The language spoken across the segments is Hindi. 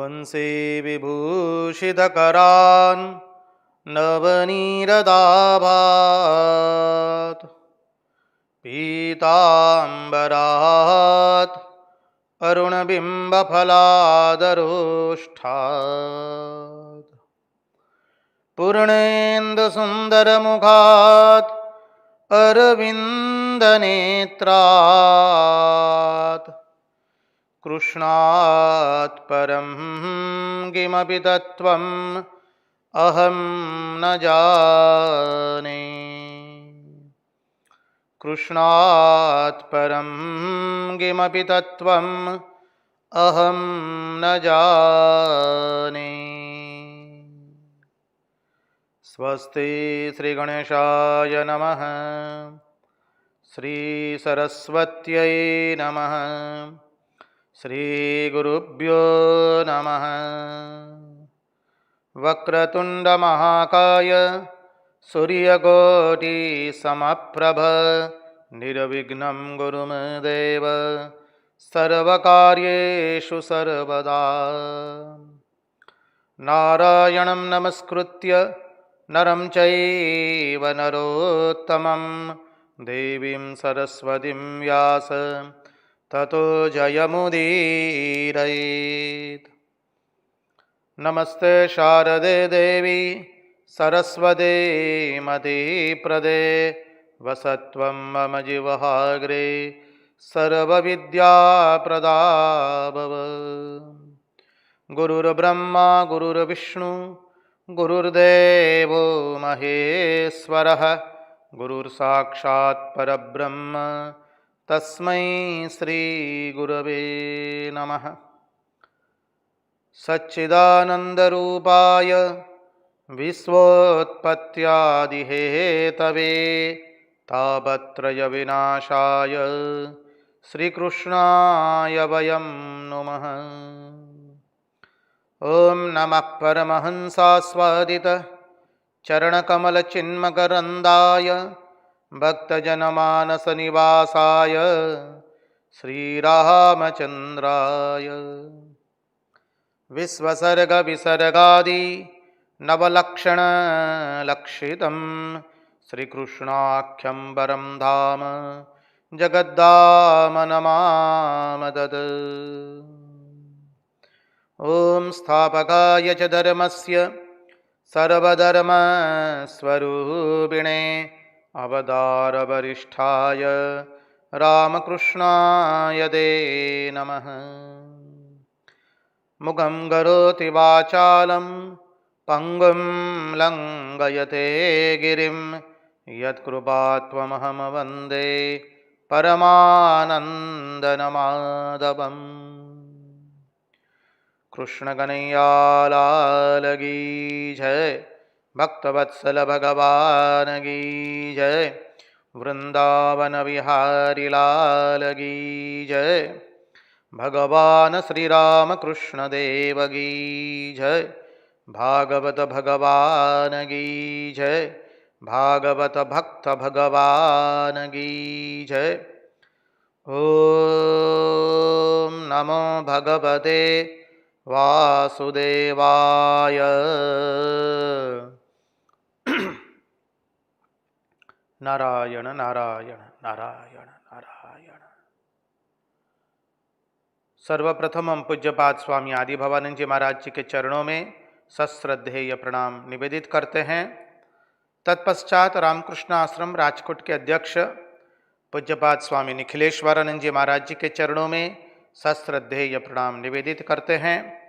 वंशी विभूषितकरान् नवनीरदाभात् पीताम्बरात् अरुणबिम्बफलादरोष्ठात् पूर्णेन्दुसुन्दरमुखात् अरविन्दनेत्रात् कृष्णात् परं किमपि तत्त्वम् अहं न जाने। कृष्णात् परं किमपि तत्त्वम् अहं न जाने। स्वस्ति श्रीगणेशाय नमः। श्रीसरस्वत्यै नमः। श्रीगुरुभ्यो नमः। वक्रतुण्डमहाकाय सूर्यकोटिसमप्रभ निर्विघ्नं कुरु मे देव सर्वकार्येषु सर्वदा। नारायणं नमस्कृत्य नरं चैव नरोत्तमं देवीं सरस्वतीं व्यास ततो जयमुदीरयेत्। नमस्ते शारदे देवी सरस्वती मतिप्रदे वसत्वं मम जिह्वाग्रे सर्वविद्याप्रदा भव। गुरुर्ब्रह्मा गुरुर्विष्णु गुरुर्देवो महेश्वरः गुरुर्साक्षात् परब्रह्म तस्मै श्रीगुरवे नमः। सच्चिदानन्दरूपाय विश्वोत्पत्त्यादिहेतवे तापत्रयविनाशाय श्रीकृष्णाय वयं नुमः। ॐ नमः परमहंसास्वादित चरणकमलचिन्मकरन्दाय भक्तजनमानसनिवासाय श्रीरामचन्द्राय विश्वसर्गविसर्गादि नवलक्षणलक्षितं श्रीकृष्णाख्यं परं धाम जगद्धाम नमामदत्। ॐ स्थापकाय च धर्मस्य सर्वधर्मस्वरूपिणे अवतारवरिष्ठाय रामकृष्णाय ते नमः। मुखं करोति वाचालं पङ्गुं लङ्घयते गिरिं यत्कृपात्वमहं वन्दे परमानन्दमाधवम्। कृष्ण कन्हैया की जय, भक्तवत्सल भगवान की जय, वृंदावन विहारी लाल की जय, भगवान श्री राम कृष्ण देव की जय, भागवत भगवान की जय, भागवत भक्त भगवान की जय। ओम नमो भगवते वासुदेवाय। नारायण नारायण नारायण नारायण। सर्वप्रथम हम पूज्यपाद स्वामी आदि भवानंद जी महाराज जी के चरणों में सश्रद्धेय प्रणाम निवेदित करते हैं। तत्पश्चात रामकृष्ण आश्रम राजकोट के अध्यक्ष पूज्यपाद स्वामी निखिलेश्वरानंद जी महाराज जी के चरणों में सश्रद्धेय प्रणाम निवेदित करते हैं।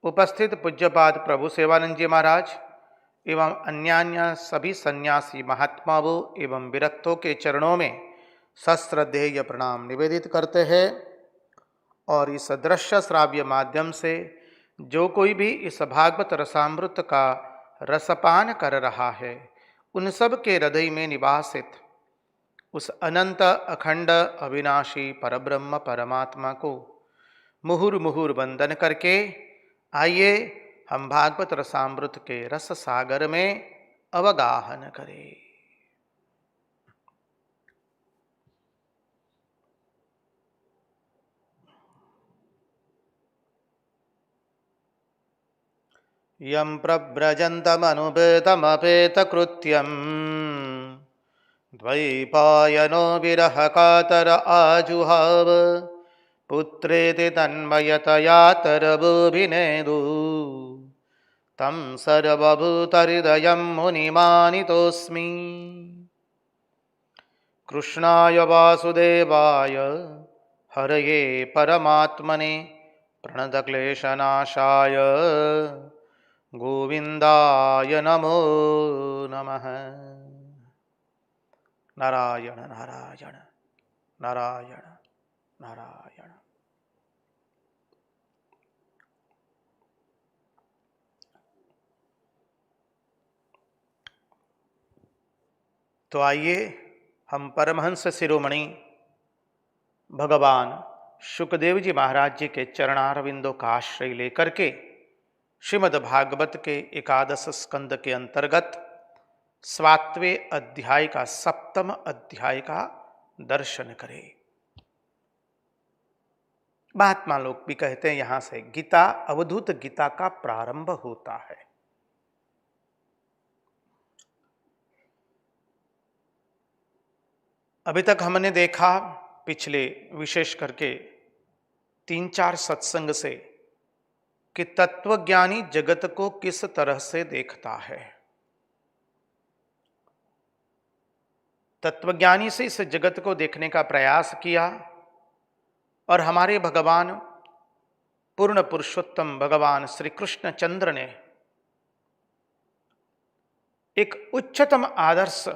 उपस्थित पूज्यपाद प्रभु सेवानंद जी महाराज एवं अन्यान्य सभी सन्यासी महात्माओं एवं विरक्तों के चरणों में सश्रद्धेय प्रणाम निवेदित करते हैं। और इस दृश्य श्राव्य माध्यम से जो कोई भी इस भागवत रसामृत का रसपान कर रहा है, उन सब के हृदय में निवासित उस अनंत अखंड अविनाशी परब्रह्म परमात्मा को मुहुर मुहुर वंदन करके आइए हम भागवत रसामृत के रस सागर में अवगाहन करें। यं प्रव्रजन्तमनुपेतमपेतकृत्यं द्वैपायनो विरहकातर आजुहाव पुत्रेति तन्मयतया तरवोऽभिनेदु तं सर्वभूतहृदयं मुनिमानितोऽस्मि। कृष्णाय वासुदेवाय हरये परमात्मने प्रणतक्लेशनाशाय गोविन्दाय नमो नमः। नारायण नारायण नारायण नारायण। तो आइए हम परमहंस शिरोमणि भगवान शुकदेव जी महाराज जी के चरणारविंदों का आश्रय लेकर के श्रीमद् भागवत के एकादश स्कंद के अंतर्गत 7वें अध्याय का 7वां अध्याय का दर्शन करें। महात्मा लोग भी कहते हैं यहां से गीता, अवधूत गीता का प्रारंभ होता है। अभी तक हमने देखा पिछले विशेष करके 3-4 सत्संग से कि तत्वज्ञानी जगत को किस तरह से देखता है। तत्वज्ञानी से इस जगत को देखने का प्रयास किया और हमारे भगवान पूर्ण पुरुषोत्तम भगवान श्री कृष्ण चंद्र ने एक उच्चतम आदर्श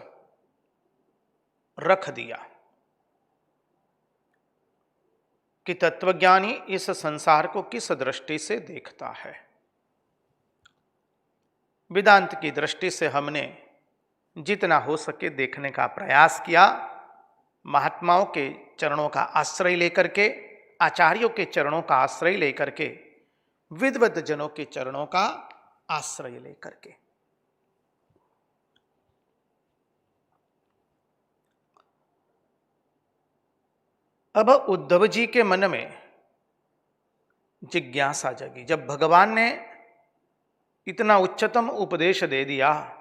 रख दिया कि तत्वज्ञानी इस संसार को किस दृष्टि से देखता है। वेदांत की दृष्टि से हमने जितना हो सके देखने का प्रयास किया। महात्माओं के चरणों का आश्रय लेकर के, आचार्यों के चरणों का आश्रय लेकर के, विद्वत जनों के चरणों का आश्रय लेकर के। अब उद्धव जी के मन में जिज्ञासा जगी। जब भगवान ने इतना उच्चतम उपदेश दे दिया,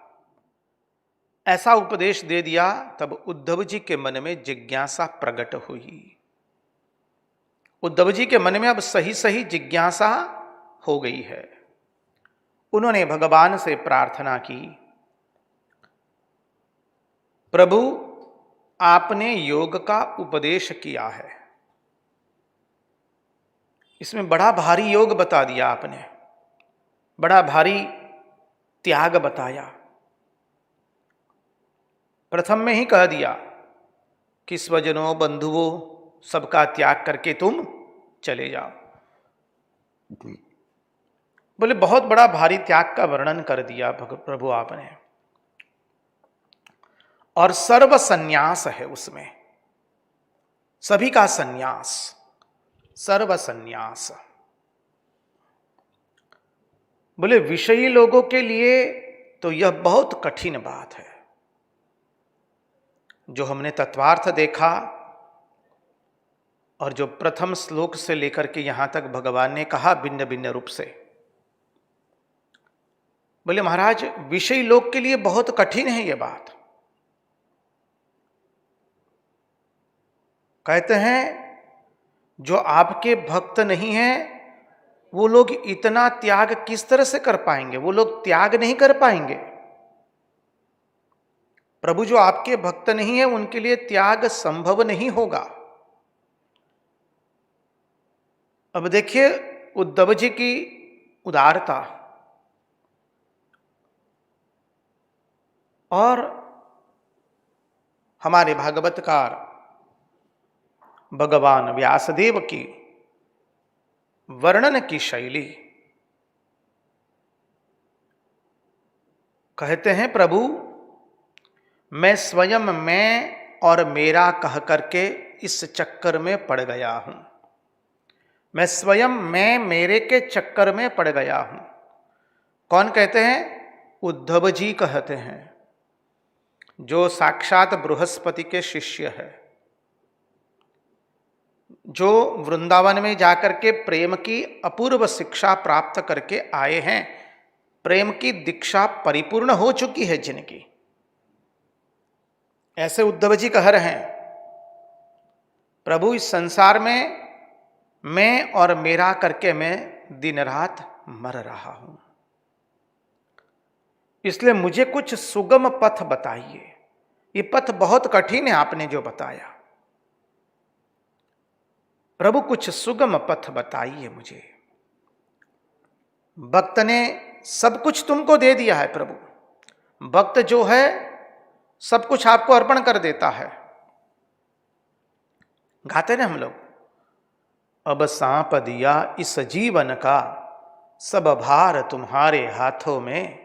ऐसा उपदेश दे दिया, तब उद्धव जी के मन में जिज्ञासा प्रकट हुई। उद्धव जी के मन में अब सही सही जिज्ञासा हो गई है। उन्होंने भगवान से प्रार्थना की, प्रभु आपने योग का उपदेश किया है, इसमें बड़ा भारी योग बता दिया आपने, बड़ा भारी त्याग बताया। प्रथम में ही कह दिया कि स्वजनों बंधुओं सबका त्याग करके तुम चले जाओ। बोले बहुत बड़ा भारी त्याग का वर्णन कर दिया प्रभु आपने, और सर्व संन्यास है उसमें, सभी का संन्यास, सर्व संन्यास। बोले विषयी लोगों के लिए तो यह बहुत कठिन बात है। जो हमने तत्वार्थ देखा और जो प्रथम श्लोक से लेकर के यहां तक भगवान ने कहा भिन्न भिन्न रूप से, बोले महाराज विषयी लोग के लिए बहुत कठिन है यह बात। कहते हैं जो आपके भक्त नहीं हैं वो लोग इतना त्याग किस तरह से कर पाएंगे, वो लोग त्याग नहीं कर पाएंगे। प्रभु जो आपके भक्त नहीं है उनके लिए त्याग संभव नहीं होगा। अब देखिए उद्धव जी की उदारता और हमारे भागवतकार भगवान व्यासदेव की वर्णन की शैली। कहते हैं प्रभु मैं स्वयं मैं और मेरा कह करके इस चक्कर में पड़ गया हूं। मैं स्वयं मैं मेरे के चक्कर में पड़ गया हूं। कौन कहते हैं? उद्धव जी कहते हैं, जो साक्षात बृहस्पति के शिष्य है, जो वृंदावन में जाकर के प्रेम की अपूर्व शिक्षा प्राप्त करके आए हैं, प्रेम की दीक्षा परिपूर्ण हो चुकी है जिनकी, ऐसे उद्धव जी कह रहे हैं, प्रभु इस संसार में मैं और मेरा करके मैं दिन रात मर रहा हूं, इसलिए मुझे कुछ सुगम पथ बताइए। ये पथ बहुत कठिन है आपने जो बताया, प्रभु कुछ सुगम पथ बताइए मुझे। भक्त ने सब कुछ तुमको दे दिया है प्रभु, भक्त जो है सब कुछ आपको अर्पण कर देता है। गाते ना हम लोग, अब सांप दिया इस जीवन का, सब भार तुम्हारे हाथों में,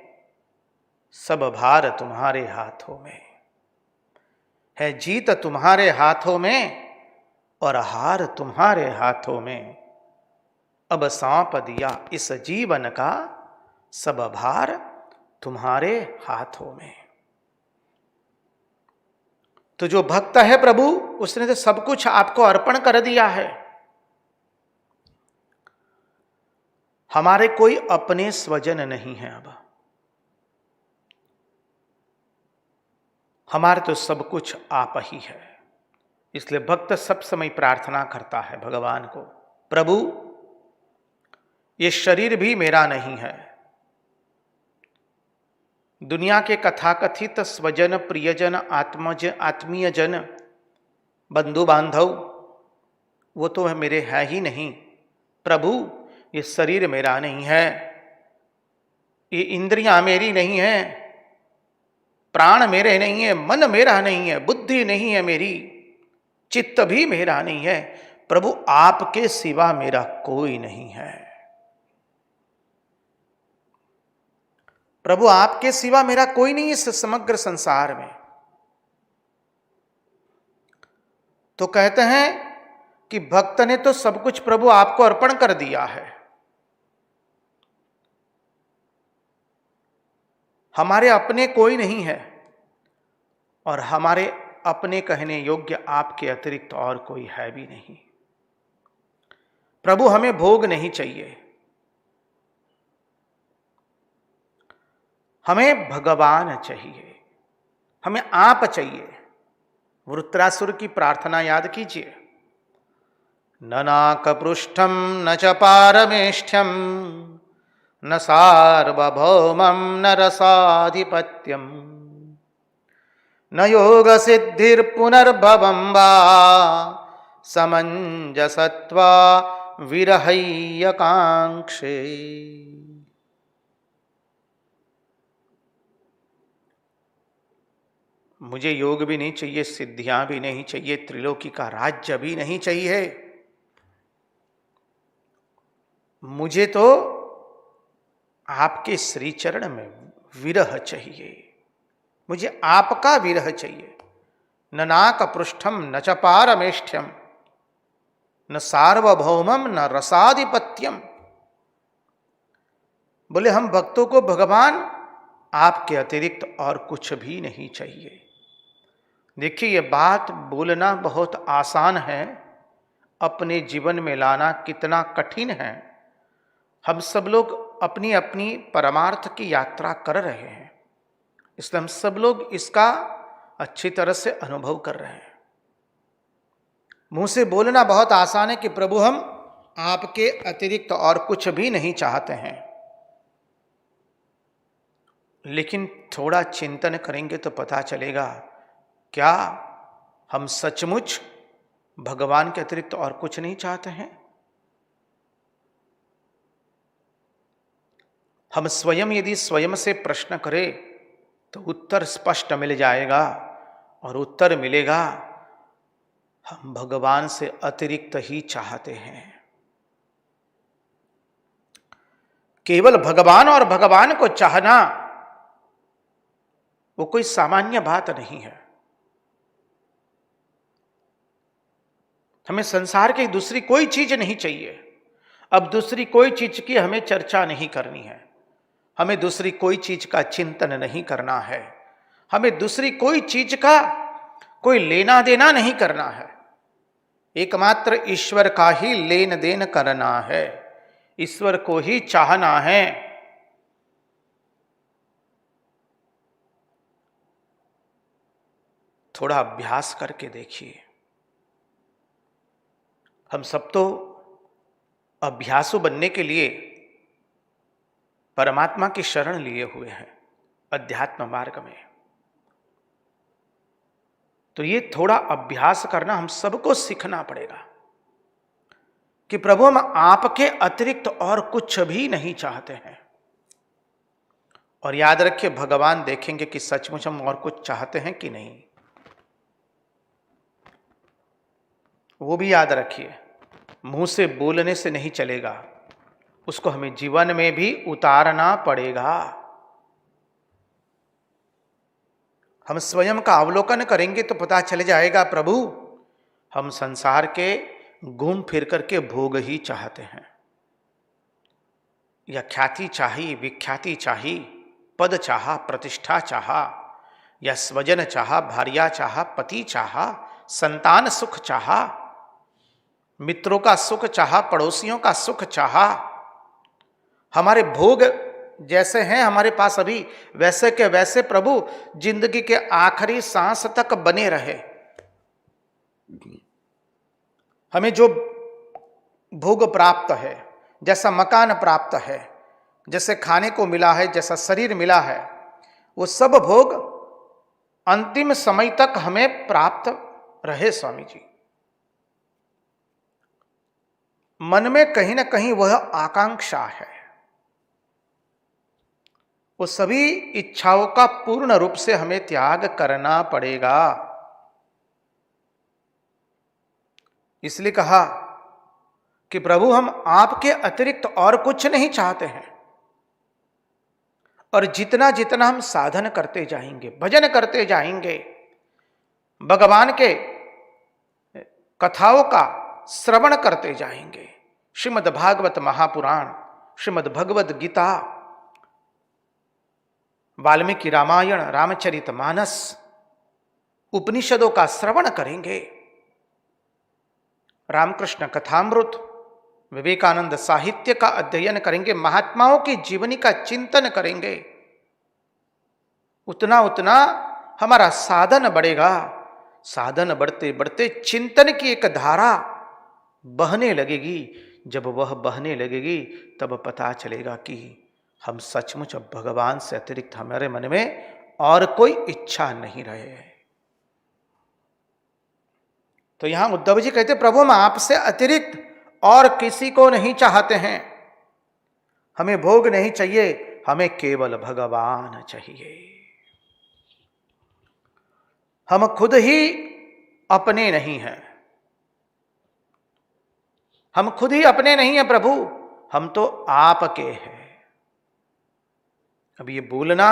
सब भार तुम्हारे हाथों में है, जीत तुम्हारे हाथों में और हार तुम्हारे हाथों में। अब सांप दिया इस जीवन का, सब भार तुम्हारे हाथों में। तो जो भक्त है प्रभु, उसने तो सब कुछ आपको अर्पण कर दिया है। हमारे कोई अपने स्वजन नहीं है, अब हमारे तो सब कुछ आप ही है। इसलिए भक्त सब समय प्रार्थना करता है भगवान को, प्रभु ये शरीर भी मेरा नहीं है, दुनिया के कथाकथित स्वजन प्रियजन आत्मज आत्मीय जन बंधु बांधव वो तो है मेरे है ही नहीं। प्रभु ये शरीर मेरा नहीं है, ये इंद्रियां मेरी नहीं है, प्राण मेरे नहीं है, मन मेरा नहीं है, बुद्धि नहीं है मेरी, चित्त भी मेरा नहीं है। प्रभु आपके सिवा मेरा कोई नहीं है, प्रभु आपके सिवा मेरा कोई नहीं इस समग्र संसार में। तो कहते हैं कि भक्त ने तो सब कुछ प्रभु आपको अर्पण कर दिया है, हमारे अपने कोई नहीं है और हमारे अपने कहने योग्य आपके अतिरिक्त और कोई है भी नहीं। प्रभु हमें भोग नहीं चाहिए, हमें भगवान चाहिए, हमें आप चाहिए। वृत्रासुर की प्रार्थना याद कीजिए, न नाकपृष्ठम न च पारमेष्ठ्यम न सार्वभौमं न रसाधिपत्यम न योग सिद्धिर्पुनर्भवं वा समंजसत्वा विरहय्यकांक्षे। मुझे योग भी नहीं चाहिए, सिद्धियां भी नहीं चाहिए, त्रिलोकी का राज्य भी नहीं चाहिए, मुझे तो आपके श्री चरण में विरह चाहिए, मुझे आपका विरह चाहिए। न नाकपृष्ठम न च पारमेष्ठ्यम न सार्वभौमम न रसाधिपत्यम। बोले हम भक्तों को भगवान आपके अतिरिक्त और कुछ भी नहीं चाहिए। देखिए ये बात बोलना बहुत आसान है, अपने जीवन में लाना कितना कठिन है। हम सब लोग अपनी अपनी परमार्थ की यात्रा कर रहे हैं, इसलिए हम सब लोग इसका अच्छी तरह से अनुभव कर रहे हैं। मुंह से बोलना बहुत आसान है कि प्रभु हम आपके अतिरिक्त और कुछ भी नहीं चाहते हैं, लेकिन थोड़ा चिंतन करेंगे तो पता चलेगा क्या हम सचमुच भगवान के अतिरिक्त और कुछ नहीं चाहते हैं। हम स्वयं यदि स्वयं से प्रश्न करें तो उत्तर स्पष्ट मिल जाएगा, और उत्तर मिलेगा हम भगवान से अतिरिक्त ही चाहते हैं। केवल भगवान और भगवान को चाहना वो कोई सामान्य बात नहीं है। हमें संसार की दूसरी कोई चीज नहीं चाहिए, अब दूसरी कोई चीज की हमें चर्चा नहीं करनी है, हमें दूसरी कोई चीज का चिंतन नहीं करना है, हमें दूसरी कोई चीज का कोई लेना देना नहीं करना है। एकमात्र ईश्वर का ही लेन देन करना है, ईश्वर को ही चाहना है। थोड़ा अभ्यास करके देखिए। हम सब तो अभ्यासु बनने के लिए परमात्मा की शरण लिए हुए हैं अध्यात्म मार्ग में। तो ये थोड़ा अभ्यास करना हम सबको सीखना पड़ेगा कि प्रभु हम आपके अतिरिक्त और कुछ भी नहीं चाहते हैं। और याद रखिए, भगवान देखेंगे कि सचमुच हम और कुछ चाहते हैं कि नहीं, वो भी याद रखिए। मुंह से बोलने से नहीं चलेगा, उसको हमें जीवन में भी उतारना पड़ेगा। हम स्वयं का अवलोकन करेंगे तो पता चल जाएगा, प्रभु हम संसार के घूम फिर करके भोग ही चाहते हैं, या ख्याति चाहिए, विख्याति चाहिए, पद चाहा, प्रतिष्ठा चाहा, या स्वजन चाहा, भार्या चाहा, पति चाहा, संतान सुख चाहा, मित्रों का सुख चाहा, पड़ोसियों का सुख चाहा। हमारे भोग जैसे हैं हमारे पास अभी, वैसे के वैसे प्रभु जिंदगी के आखिरी सांस तक बने रहे। हमें जो भोग प्राप्त है, जैसा मकान प्राप्त है, जैसे खाने को मिला है, जैसा शरीर मिला है, वो सब भोग अंतिम समय तक हमें प्राप्त रहे। स्वामी जी, मन में कहीं ना कहीं वह आकांक्षा है, वो सभी इच्छाओं का पूर्ण रूप से हमें त्याग करना पड़ेगा। इसलिए कहा कि प्रभु हम आपके अतिरिक्त और कुछ नहीं चाहते हैं। और जितना जितना हम साधन करते जाएंगे, भजन करते जाएंगे, भगवान के कथाओं का श्रवण करते जाएंगे, श्रीमद् भागवत महापुराण, श्रीमद् भगवद गीता, वाल्मीकि रामायण, रामचरितमानस, उपनिषदों का श्रवण करेंगे, रामकृष्ण कथामृत, विवेकानंद साहित्य का अध्ययन करेंगे, महात्माओं की जीवनी का चिंतन करेंगे, उतना उतना हमारा साधन बढ़ेगा। साधन बढ़ते बढ़ते चिंतन की एक धारा बहने लगेगी। जब वह बहने लगेगी तब पता चलेगा कि हम सचमुच अब भगवान से अतिरिक्त हमारे मन में और कोई इच्छा नहीं रहे। तो यहां उद्धव जी कहते, प्रभु हम आपसे अतिरिक्त और किसी को नहीं चाहते हैं, हमें भोग नहीं चाहिए, हमें केवल भगवान चाहिए। हम खुद ही अपने नहीं हैं, हम खुद ही अपने नहीं हैं प्रभु, हम तो आपके हैं। अब ये बोलना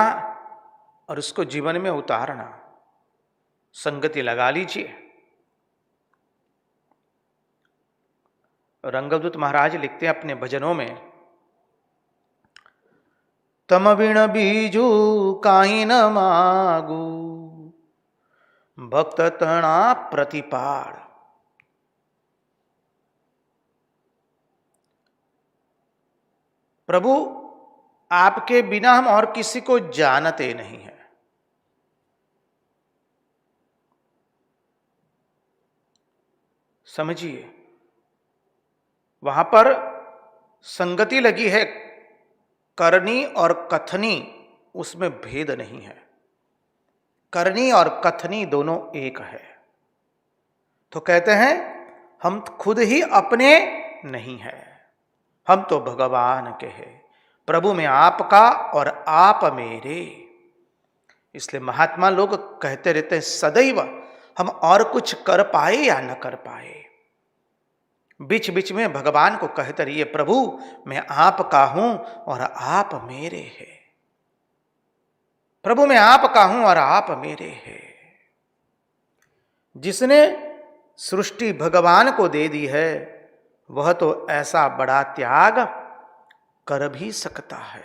और उसको जीवन में उतारना, संगति लगा लीजिए। रंगदूत महाराज लिखते हैं अपने भजनों में, तम बिन बीजू काई न मागू, भक्त तना प्रतिपाड़। प्रभु आपके बिना हम और किसी को जानते नहीं हैं। समझिए, वहां पर संगति लगी है, करनी और कथनी, उसमें भेद नहीं है। करनी और कथनी दोनों एक है। तो कहते हैं हम खुद ही अपने नहीं हैं, हम तो भगवान के हैं। प्रभु में आपका और आप मेरे। इसलिए महात्मा लोग कहते रहते हैं सदैव, हम और कुछ कर पाए या न कर पाए, बीच बीच में भगवान को कहते रहिए, प्रभु मैं आपका हूं और आप मेरे हैं। प्रभु मैं आपका हूं और आप मेरे हैं। जिसने सृष्टि भगवान को दे दी है, वह तो ऐसा बड़ा त्याग कर भी सकता है।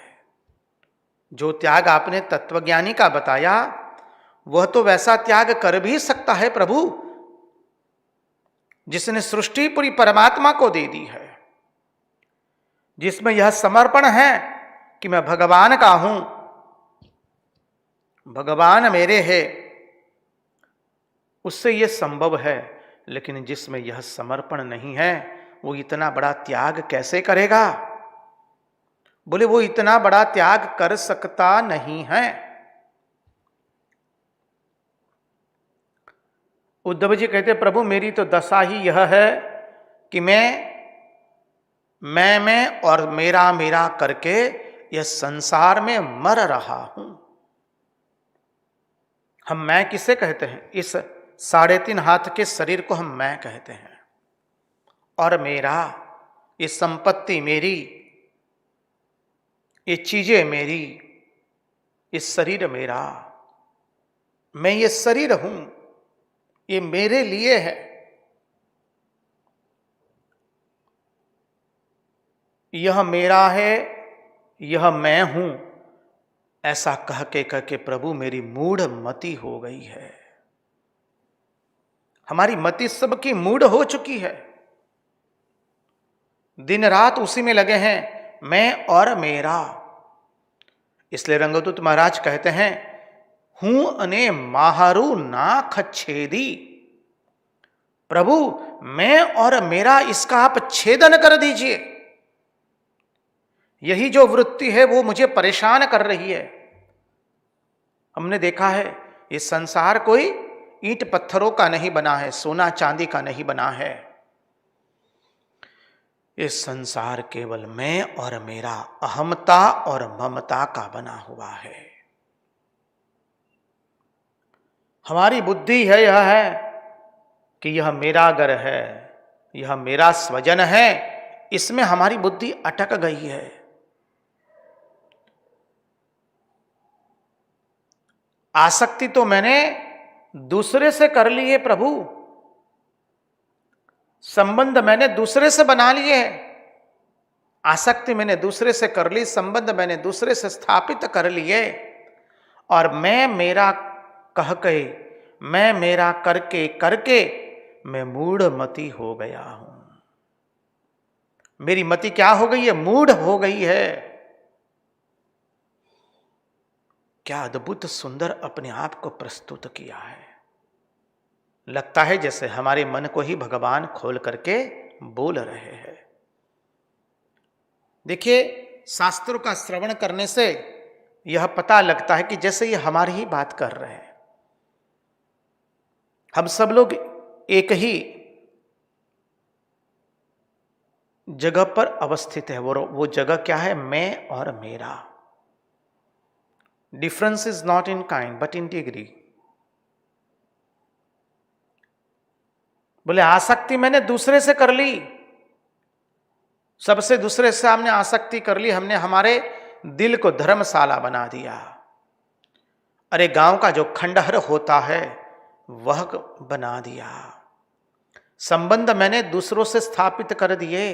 जो त्याग आपने तत्वज्ञानी का बताया, वह तो वैसा त्याग कर भी सकता है प्रभु, जिसने सृष्टि पूरी परमात्मा को दे दी है, जिसमें यह समर्पण है कि मैं भगवान का हूं, भगवान मेरे हैं, उससे यह संभव है, लेकिन जिसमें यह समर्पण नहीं है वो इतना बड़ा त्याग कैसे करेगा? बोले वो इतना बड़ा त्याग कर सकता नहीं है। उद्धव जी कहते प्रभु मेरी तो दशा ही यह है कि मैं और मेरा मेरा करके यह संसार में मर रहा हूं। हम मैं किसे कहते हैं? इस 3.5 हाथ के शरीर को हम मैं कहते हैं। और मेरा, ये संपत्ति मेरी, ये चीजें मेरी, ये शरीर मेरा, मैं ये शरीर हूं, ये मेरे लिए है। यह मेरा है, यह मैं हूं, ऐसा कह के प्रभु मेरी मूढ़ मति हो गई है। हमारी मति सबकी मूढ़ हो चुकी है। दिन रात उसी में लगे हैं, मैं और मेरा। इसलिए रंगदूत महाराज कहते हैं, हूं अने माहरू नाख छेदी। प्रभु मैं और मेरा, इसका आप छेदन कर दीजिए। यही जो वृत्ति है वो मुझे परेशान कर रही है। हमने देखा है ये संसार कोई ईंट पत्थरों का नहीं बना है, सोना चांदी का नहीं बना है। ये संसार केवल मैं और मेरा, अहमता और ममता का बना हुआ है। हमारी बुद्धि है यह है कि यह मेरा घर है, यह मेरा स्वजन है, इसमें हमारी बुद्धि अटक गई है। आसक्ति तो मैंने दूसरे से कर ली है प्रभु, संबंध मैंने दूसरे से बना लिए है। आसक्ति मैंने दूसरे से कर ली, संबंध मैंने दूसरे से स्थापित कर लिए, और मैं मेरा कह के, मैं मेरा करके करके मैं मूढ़ मति हो गया हूं। मेरी मति क्या हो गई है? मूढ़ हो गई है। क्या अद्भुत सुंदर अपने आप को प्रस्तुत किया है। लगता है जैसे हमारे मन को ही भगवान खोल करके बोल रहे हैं। देखिए, शास्त्रों का श्रवण करने से यह पता लगता है कि जैसे ये हमारी ही बात कर रहे हैं। हम सब लोग एक ही जगह पर अवस्थित है। वो जगह क्या है? मैं और मेरा। Difference is not in kind but in degree. बोले आसक्ति मैंने दूसरे से कर ली, सबसे दूसरे से हमने आसक्ति कर ली, हमने हमारे दिल को धर्मशाला बना दिया। अरे गांव का जो खंडहर होता है वह बना दिया। संबंध मैंने दूसरों से स्थापित कर दिए।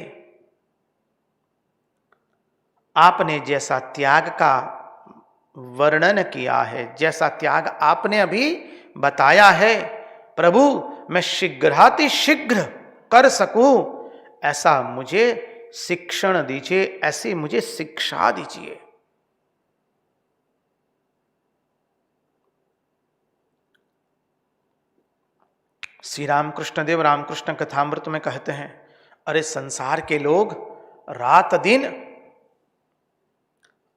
आपने जैसा त्याग का वर्णन किया है, जैसा त्याग आपने अभी बताया है, प्रभु मैं शीघ्रातिशीघ्र कर सकूं, ऐसा मुझे शिक्षण दीजिए, ऐसी मुझे शिक्षा दीजिए। श्री रामकृष्ण देव रामकृष्ण कथामृत में कहते हैं, अरे संसार के लोग रात दिन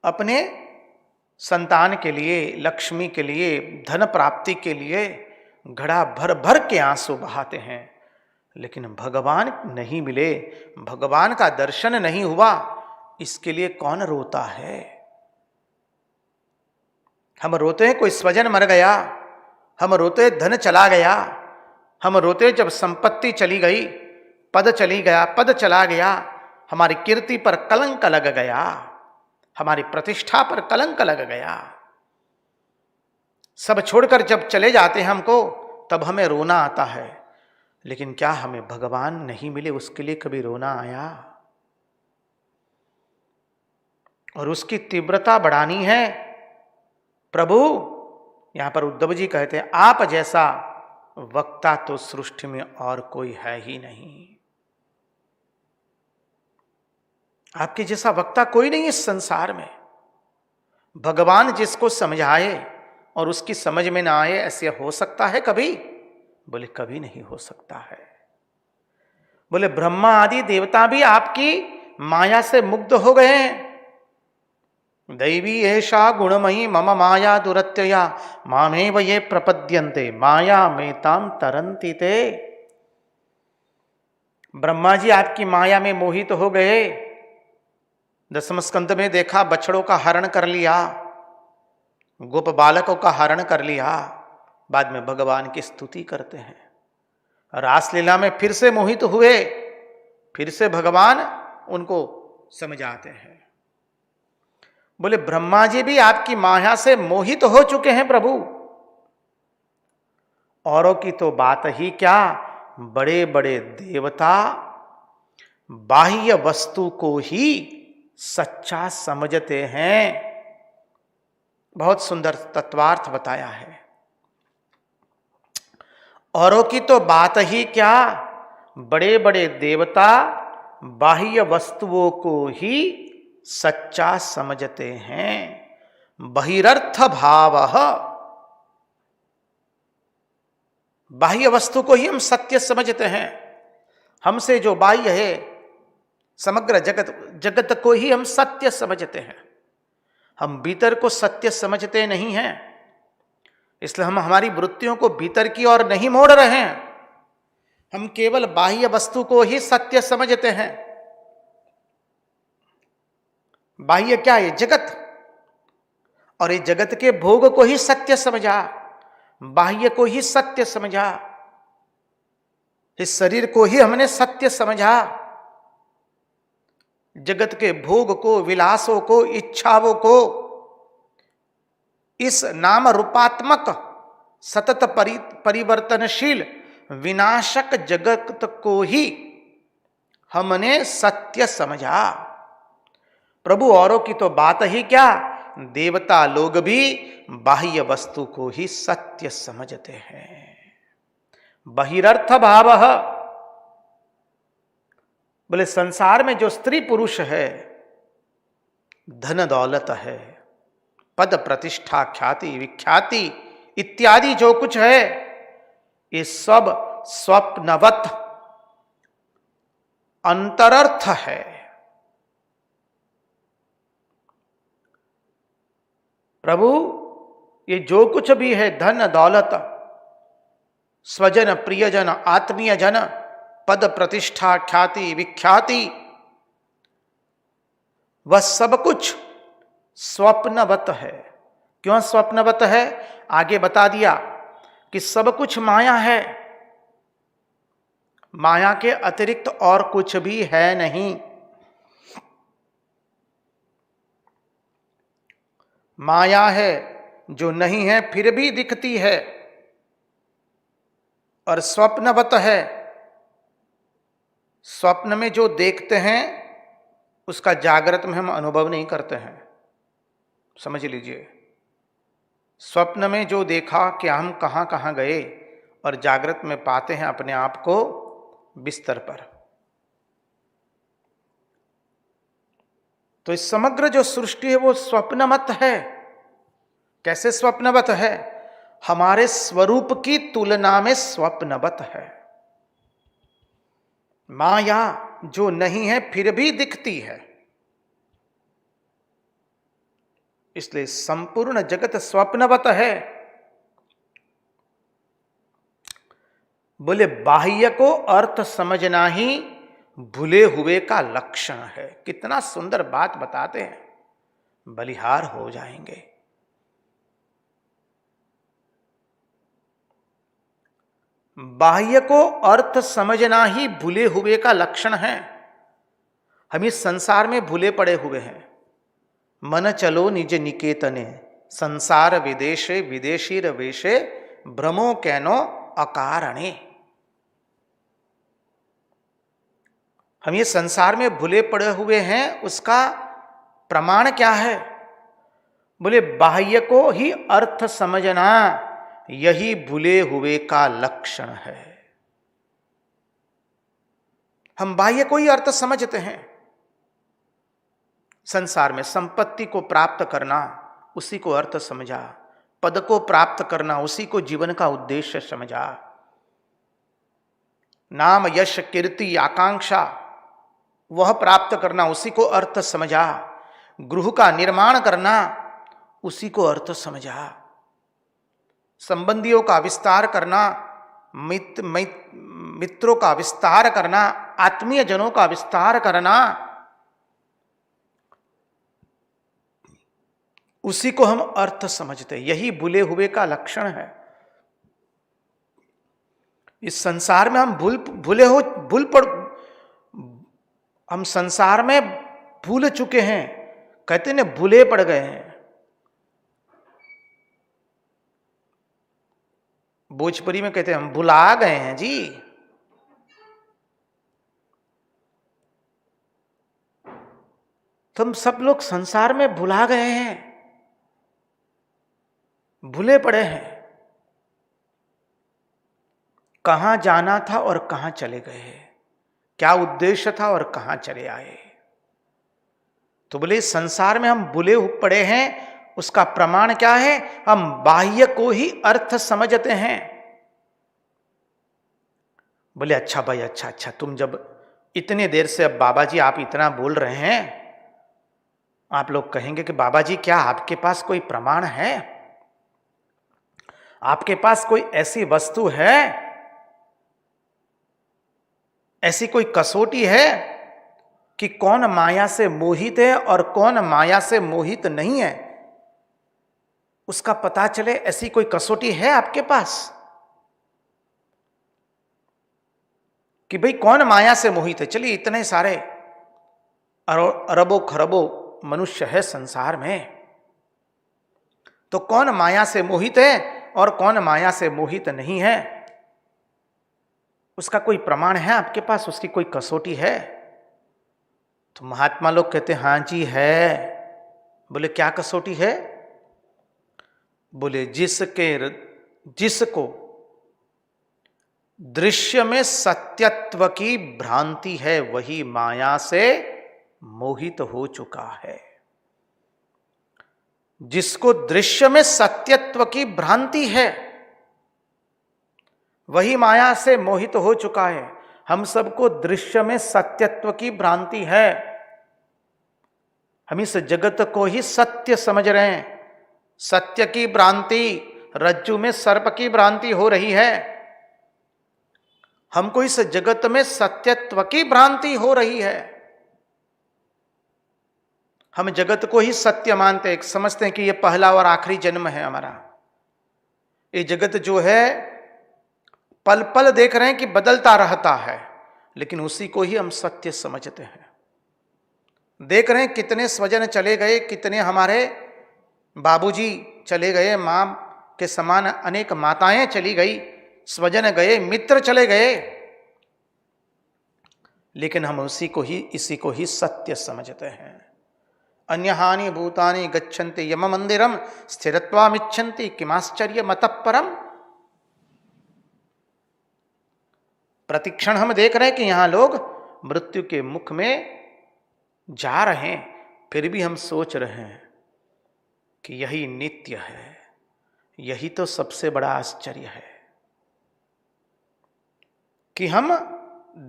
अपने संतान के लिए, लक्ष्मी के लिए, धन प्राप्ति के लिए घड़ा भर भर के आंसू बहाते हैं, लेकिन भगवान नहीं मिले, भगवान का दर्शन नहीं हुआ, इसके लिए कौन रोता है? हम रोते हैं कोई स्वजन मर गया, हम रोते हैं धन चला गया, हम रोते हैं जब संपत्ति चली गई, पद चली गया, पद चला गया, हमारी कीर्ति पर कलंक लग गया, हमारी प्रतिष्ठा पर कलंक लग गया। सब छोड़कर जब चले जाते हैं हमको, तब हमें रोना आता है। लेकिन क्या हमें भगवान नहीं मिले उसके लिए कभी रोना आया? और उसकी तीव्रता बढ़ानी है। प्रभु, यहां पर उद्धव जी कहते हैं, आप जैसा वक्ता तो सृष्टि में और कोई है ही नहीं। आपके जैसा वक्ता कोई नहीं इस संसार में। भगवान जिसको समझाए और उसकी समझ में ना आए, ऐसे हो सकता है कभी? बोले कभी नहीं हो सकता है। बोले ब्रह्मा आदि देवता भी आपकी माया से मुग्ध हो गए हैं। दैवी ऐशा गुणमयी मम माया दुरत्यया मामेव ये प्रपद्यन्ते माया मेताम तरन्ति ते। ब्रह्मा जी आपकी माया में मोहित हो गए। दसम स्कंद में देखा, बछड़ों का हरण कर लिया, गोप बालकों का हरण कर लिया, बाद में भगवान की स्तुति करते हैं। रासलीला में फिर से मोहित हुए, फिर से भगवान उनको समझाते हैं। बोले ब्रह्मा जी भी आपकी माया से मोहित हो चुके हैं प्रभु। औरों की तो बात ही क्या, बड़े बड़े देवता बाह्य वस्तु को ही सच्चा समझते हैं। बहुत सुंदर तत्वार्थ बताया है। औरों की तो बात ही क्या, बड़े बड़े देवता बाह्य वस्तुओं को ही सच्चा समझते हैं। बहिरर्थ भावः, बाह्य वस्तु को ही हम सत्य समझते हैं। हमसे जो बाह्य है, समग्र जगत को ही हम सत्य समझते हैं। हम भीतर को सत्य समझते नहीं हैं, इसलिए हम हमारी वृत्तियों को भीतर की ओर नहीं मोड़ रहे हैं। हम केवल बाह्य वस्तु को ही सत्य समझते हैं। बाह्य क्या है? जगत। और ये जगत के भोग को ही सत्य समझा, बाह्य को ही सत्य समझा, इस शरीर को ही हमने सत्य समझा। जगत के भोग को, विलासों को, इच्छाओं को, इस नाम रूपात्मक सतत परिवर्तनशील विनाशक जगत को ही हमने सत्य समझा। प्रभु औरों की तो बात ही क्या, देवता लोग भी बाह्य वस्तु को ही सत्य समझते हैं। बहिरर्थ भावः, बोले संसार में जो स्त्री पुरुष है, धन दौलत है, पद प्रतिष्ठा ख्याति विख्याति इत्यादि जो कुछ है, ये सब स्वप्नवत अंतरर्थ है। प्रभु ये जो कुछ भी है, धन दौलत, स्वजन प्रियजन आत्मीय जन, पद प्रतिष्ठा ख्याति विख्याति, वह सब कुछ स्वप्नवत है। क्यों स्वप्नवत है? आगे बता दिया कि सब कुछ माया है, माया के अतिरिक्त और कुछ भी है नहीं। माया है जो नहीं है फिर भी दिखती है, और स्वप्नवत है, स्वप्न में जो देखते हैं उसका जागृत में हम अनुभव नहीं करते हैं। समझ लीजिए, स्वप्न में जो देखा कि हम कहां कहां गए, और जागृत में पाते हैं अपने आप को बिस्तर पर। तो इस समग्र जो सृष्टि है वो स्वप्नमत है। कैसे स्वप्नवत है? हमारे स्वरूप की तुलना में स्वप्नवत है। माया जो नहीं है फिर भी दिखती है, इसलिए संपूर्ण जगत स्वप्नवत है। बोले बाह्य को अर्थ समझना ही भूले हुए का लक्षण है। कितना सुंदर बात बताते हैं, बलिहार हो जाएंगे। बाह्य को अर्थ समझना ही भूले हुए का लक्षण है। हम इस संसार में भूले पड़े हुए हैं। मन चलो निज निकेतने, संसार विदेशे विदेशीर वेशे, भ्रमो कैनो अकारणे। हम ये संसार में भूले पड़े हुए हैं, उसका प्रमाण क्या है? बोले बाह्य को ही अर्थ समझना यही भूले हुए का लक्षण है। हम बाह्य को ही अर्थ समझते हैं। संसार में संपत्ति को प्राप्त करना, उसी को अर्थ समझा। पद को प्राप्त करना, उसी को जीवन का उद्देश्य समझा। नाम यश कीर्ति आकांक्षा वह प्राप्त करना, उसी को अर्थ समझा। गृह का निर्माण करना, उसी को अर्थ समझा। संबंधियों का विस्तार करना, मित्रों का विस्तार करना, आत्मीय जनों का विस्तार करना, उसी को हम अर्थ समझते। यही भूले हुए का लक्षण है। इस संसार में हम हम संसार में भूल चुके हैं। कहते ने भूले पड़ गए हैं। भोजपुरी में कहते हैं हम भुला गए हैं जी। तो हम सब लोग संसार में भुला गए हैं, भूले पड़े हैं। कहां जाना था और कहां चले गए, क्या उद्देश्य था और कहां चले आए। तो बोले संसार में हम भूले पड़े हैं, उसका प्रमाण क्या है? हम बाह्य को ही अर्थ समझते हैं। बोले अच्छा भाई, अच्छा, तुम जब इतने देर से अब बाबा जी आप इतना बोल रहे हैं, आप लोग कहेंगे कि बाबा जी क्या आपके पास कोई प्रमाण है? आपके पास कोई ऐसी वस्तु है, ऐसी कोई कसौटी है कि कौन माया से मोहित है और कौन माया से मोहित नहीं है, उसका पता चले? ऐसी कोई कसौटी है आपके पास कि भाई कौन माया से मोहित है? चलिए इतने सारे अरबों खरबों मनुष्य है संसार में, तो कौन माया से मोहित है और कौन माया से मोहित नहीं है, उसका कोई प्रमाण है आपके पास? उसकी कोई कसौटी है? तो महात्मा लोग कहते हैं हां जी है। बोले क्या कसौटी है? बोले जिसको दृश्य में सत्यत्व की भ्रांति है, वही माया से मोहित हो चुका है। जिसको दृश्य में सत्यत्व की भ्रांति है, वही माया से मोहित हो चुका है। हम सबको दृश्य में सत्यत्व की भ्रांति है। हम इस जगत को ही सत्य समझ रहे हैं। सत्य की भ्रांति, रज्जु में सर्प की भ्रांति हो रही है। हमको इस जगत में सत्यत्व की भ्रांति हो रही है। हम जगत को ही सत्य मानते हैं, समझते हैं कि यह पहला और आखिरी जन्म है हमारा। ये जगत जो है पल पल देख रहे हैं कि बदलता रहता है, लेकिन उसी को ही हम सत्य समझते हैं। देख रहे हैं कितने स्वजन चले गए, कितने हमारे बाबूजी चले गए, मां के समान अनेक माताएं चली गई, स्वजन गए, मित्र चले गए, लेकिन हम इसी को ही सत्य समझते हैं। अन्यहानि भूतानि गच्छन्ति यम मंदिरम स्थिरत्वामिच्छन्ति किमाश्चर्य मतः परम। प्रतिक्षण हम देख रहे हैं कि यहां लोग मृत्यु के मुख में जा रहे हैं, फिर भी हम सोच रहे हैं कि यही नित्य है। यही तो सबसे बड़ा आश्चर्य है कि हम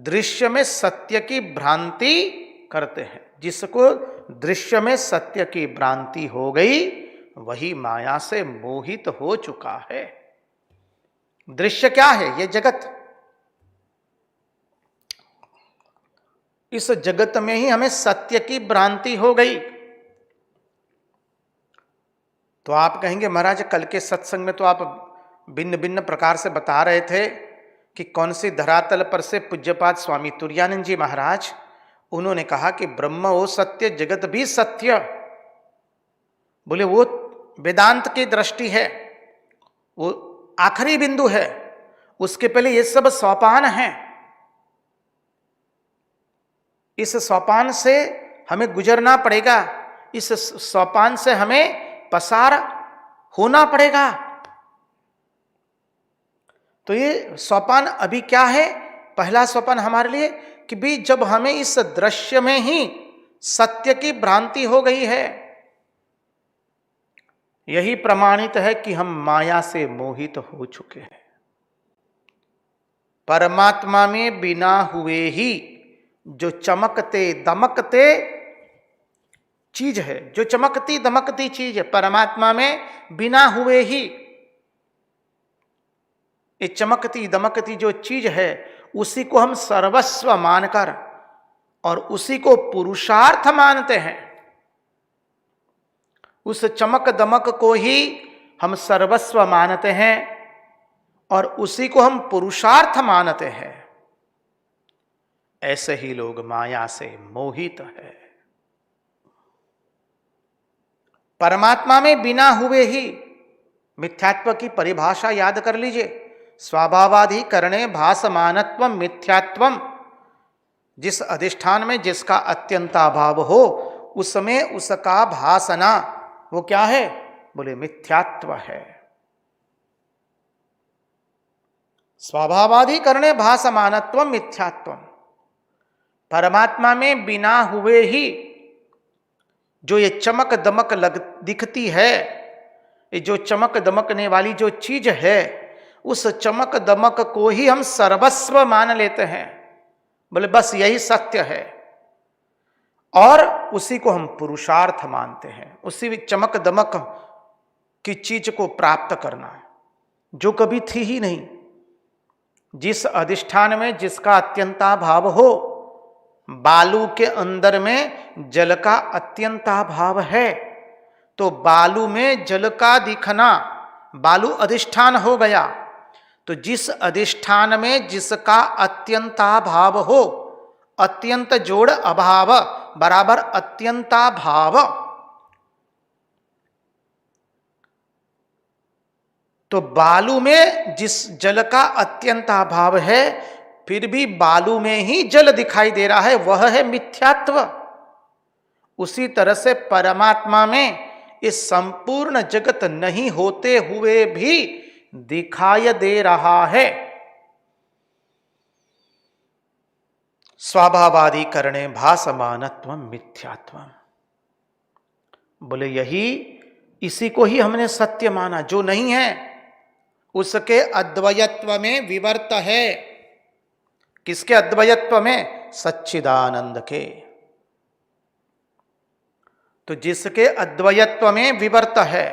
दृश्य में सत्य की भ्रांति करते हैं। जिसको दृश्य में सत्य की भ्रांति हो गई, वही माया से मोहित हो चुका है। दृश्य क्या है? ये जगत। इस जगत में ही हमें सत्य की भ्रांति हो गई। तो आप कहेंगे महाराज कल के सत्संग में तो आप भिन्न भिन्न प्रकार से बता रहे थे कि कौन सी धरातल पर से पूज्यपाद स्वामी तुरानंद जी महाराज, उन्होंने कहा कि ब्रह्म वो सत्य, जगत भी सत्य। बोले वो वेदांत की दृष्टि है, वो आखिरी बिंदु है, उसके पहले ये सब सोपान है। इस सोपान से हमें गुजरना पड़ेगा, इस सोपान से हमें पसार होना पड़ेगा। तो ये सोपान अभी क्या है? पहला सोपान हमारे लिए कि भी जब हमें इस दृश्य में ही सत्य की भ्रांति हो गई है, यही प्रमाणित है कि हम माया से मोहित हो चुके हैं। परमात्मा में बिना हुए ही जो चमकते दमकते चीज है, जो चमकती दमकती चीज है, परमात्मा में बिना हुए ही ये चमकती दमकती जो चीज है उसी को हम सर्वस्व मानकर और उसी को पुरुषार्थ मानते हैं। उस चमक दमक को ही हम सर्वस्व मानते हैं और उसी को हम पुरुषार्थ मानते हैं। ऐसे ही लोग माया से मोहित है। परमात्मा में बिना हुए ही, मिथ्यात्व की परिभाषा याद कर लीजिए, स्वभावाधिकरणे भासमानत्व मिथ्यात्वम, जिस अधिष्ठान में जिसका अत्यंताभाव हो उसमें उसका भासना वो क्या है? बोले मिथ्यात्व है। स्वभावाधिकरणे भासमानत्व मिथ्यात्व, परमात्मा में बिना हुए ही जो ये चमक दमक दिखती है, ये जो चमक दमकने वाली जो चीज है, उस चमक दमक को ही हम सर्वस्व मान लेते हैं। बोले बस यही सत्य है और उसी को हम पुरुषार्थ मानते हैं। उसी चमक दमक की चीज को प्राप्त करना जो कभी थी ही नहीं, जिस अधिष्ठान में जिसका अत्यंताभाव हो। बालू के अंदर में जल का अत्यंताभाव है, तो बालू में जल का दिखना, बालू अधिष्ठान हो गया। तो जिस अधिष्ठान में जिसका अत्यंताभाव हो, अत्यंत जोड़ अभाव बराबर अत्यंताभाव, तो बालू में जिस जल का अत्यंताभाव है, फिर भी बालू में ही जल दिखाई दे रहा है, वह है मिथ्यात्व। उसी तरह से परमात्मा में इस संपूर्ण जगत नहीं होते हुए भी दिखाई दे रहा है। स्वभावाधिकरणे भासमानत्व मिथ्यात्व, बोले यही, इसी को ही हमने सत्य माना। जो नहीं है उसके अद्वयत्व में विवर्त है। किसके अद्वयत्व में? सच्चिदानंद के। तो जिसके अद्वयत्व में विवर्त है,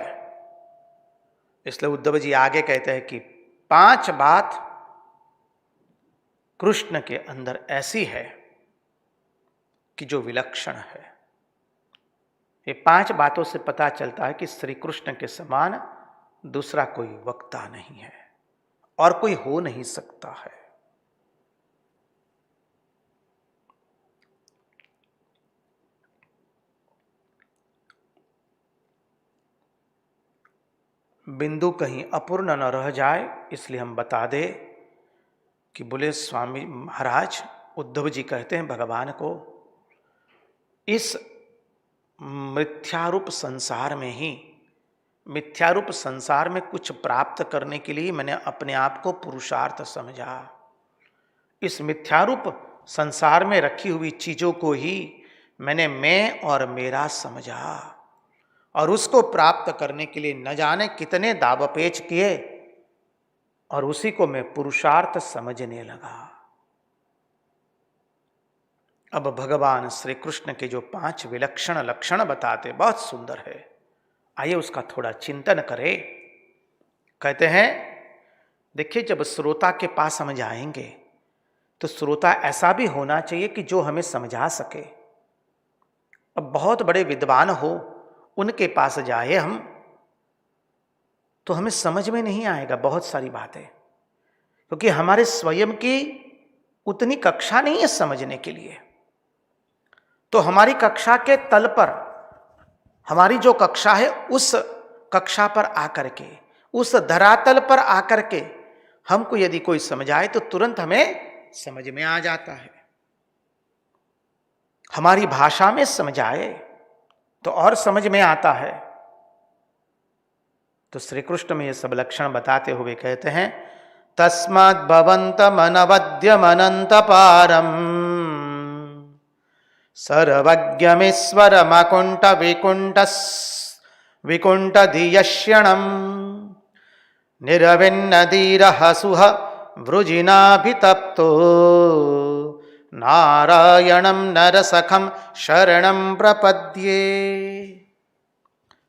इसलिए उद्धव जी आगे कहते हैं कि 5 बात कृष्ण के अंदर ऐसी है कि जो विलक्षण है। ये 5 बातों से पता चलता है कि श्री कृष्ण के समान दूसरा कोई वक्ता नहीं है और कोई हो नहीं सकता है। बिंदु कहीं अपूर्ण न रह जाए, इसलिए हम बता दें कि बोले स्वामी महाराज उद्धव जी कहते हैं भगवान को, इस मिथ्यारूप संसार में ही, मिथ्यारूप संसार में कुछ प्राप्त करने के लिए मैंने अपने आप को पुरुषार्थ समझा। इस मिथ्यारूप संसार में रखी हुई चीजों को ही मैंने मैं और मेरा समझा और उसको प्राप्त करने के लिए न जाने कितने दावपेच किए और उसी को मैं पुरुषार्थ समझने लगा। अब भगवान श्री कृष्ण के जो 5 विलक्षण लक्षण बताते, बहुत सुंदर है। आइए उसका थोड़ा चिंतन करें। कहते हैं, देखिए जब श्रोता के पास हम जाएंगे तो श्रोता ऐसा भी होना चाहिए कि जो हमें समझा सके। अब बहुत बड़े विद्वान हो, उनके पास जाए हम तो हमें समझ में नहीं आएगा बहुत सारी बातें, क्योंकि हमारे स्वयं की उतनी कक्षा नहीं है समझने के लिए। तो हमारी कक्षा के तल पर, हमारी जो कक्षा है उस कक्षा पर आकर के, उस धरातल पर आकर के हमको यदि कोई समझाए तो तुरंत हमें समझ में आ जाता है। हमारी भाषा में समझाए तो और समझ में आता है। तो श्री कृष्ण में ये सब लक्षण बताते हुए कहते हैं, तस्माद् भवन्तम् अनवद्यम् अनंत पारम सर्वज्ञमीश्वरम् अकुंठ विकुंठ धीयक्षणम् निर्विण्णधीरः सुह वृजिनाभितप्तो नारायणं नरसखं शरणं प्रपद्ये।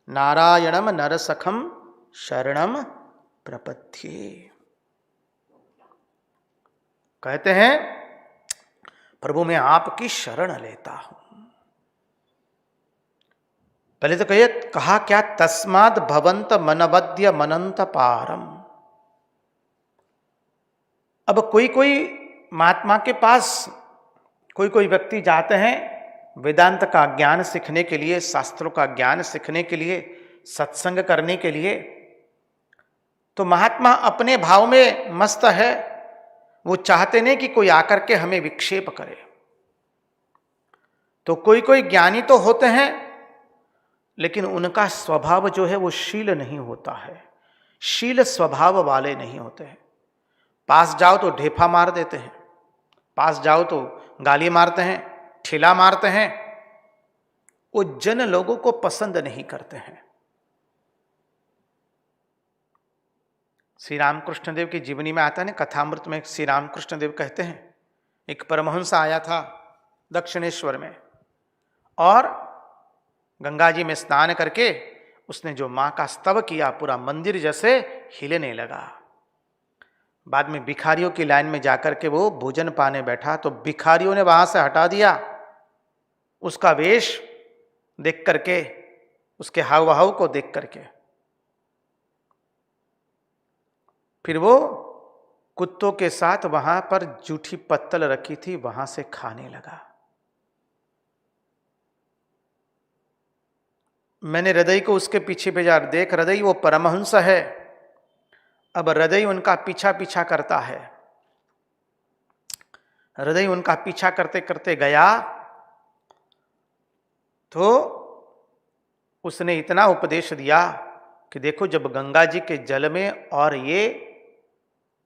नारायणं नरसखं शरणं प्रपद्ये। कहते हैं प्रभु मैं आपकी शरण लेता हूं। पहले तो कहा क्या, तस्माद भवंत मनवद्य मनंत पारम। अब कोई कोई महात्मा के पास कोई कोई व्यक्ति जाते हैं वेदांत का ज्ञान सीखने के लिए, शास्त्रों का ज्ञान सीखने के लिए, सत्संग करने के लिए। तो महात्मा अपने भाव में मस्त है, वो चाहते नहीं कि कोई आकर के हमें विक्षेप करे। तो कोई कोई ज्ञानी तो होते हैं लेकिन उनका स्वभाव जो है वो शील नहीं होता है, शील स्वभाव वाले नहीं होते हैं। पास जाओ तो ढेफा मार देते हैं, पास जाओ तो गाली मारते हैं, ठेला मारते हैं। वो जन लोगों को पसंद नहीं करते हैं। श्री रामकृष्ण देव की जीवनी में आता है ना, कथामृत में श्री रामकृष्ण देव कहते हैं एक परमहंस आया था दक्षिणेश्वर में, और गंगा जी में स्नान करके उसने जो मां का स्तव किया, पूरा मंदिर जैसे हिलने लगा। बाद में भिखारियों की लाइन में जाकर के वो भोजन पाने बैठा तो भिखारियों ने वहां से हटा दिया उसका वेश देख करके, उसके हाव भाव को देख करके। फिर वो कुत्तों के साथ वहां पर जूठी पत्तल रखी थी वहां से खाने लगा। मैंने हृदय को उसके पीछे भेजा, देख हृदय वो परमहंस है। अब हृदय उनका पीछा पीछा करता है। हृदय उनका पीछा करते करते गया तो उसने इतना उपदेश दिया कि देखो, जब गंगा जी के जल में और ये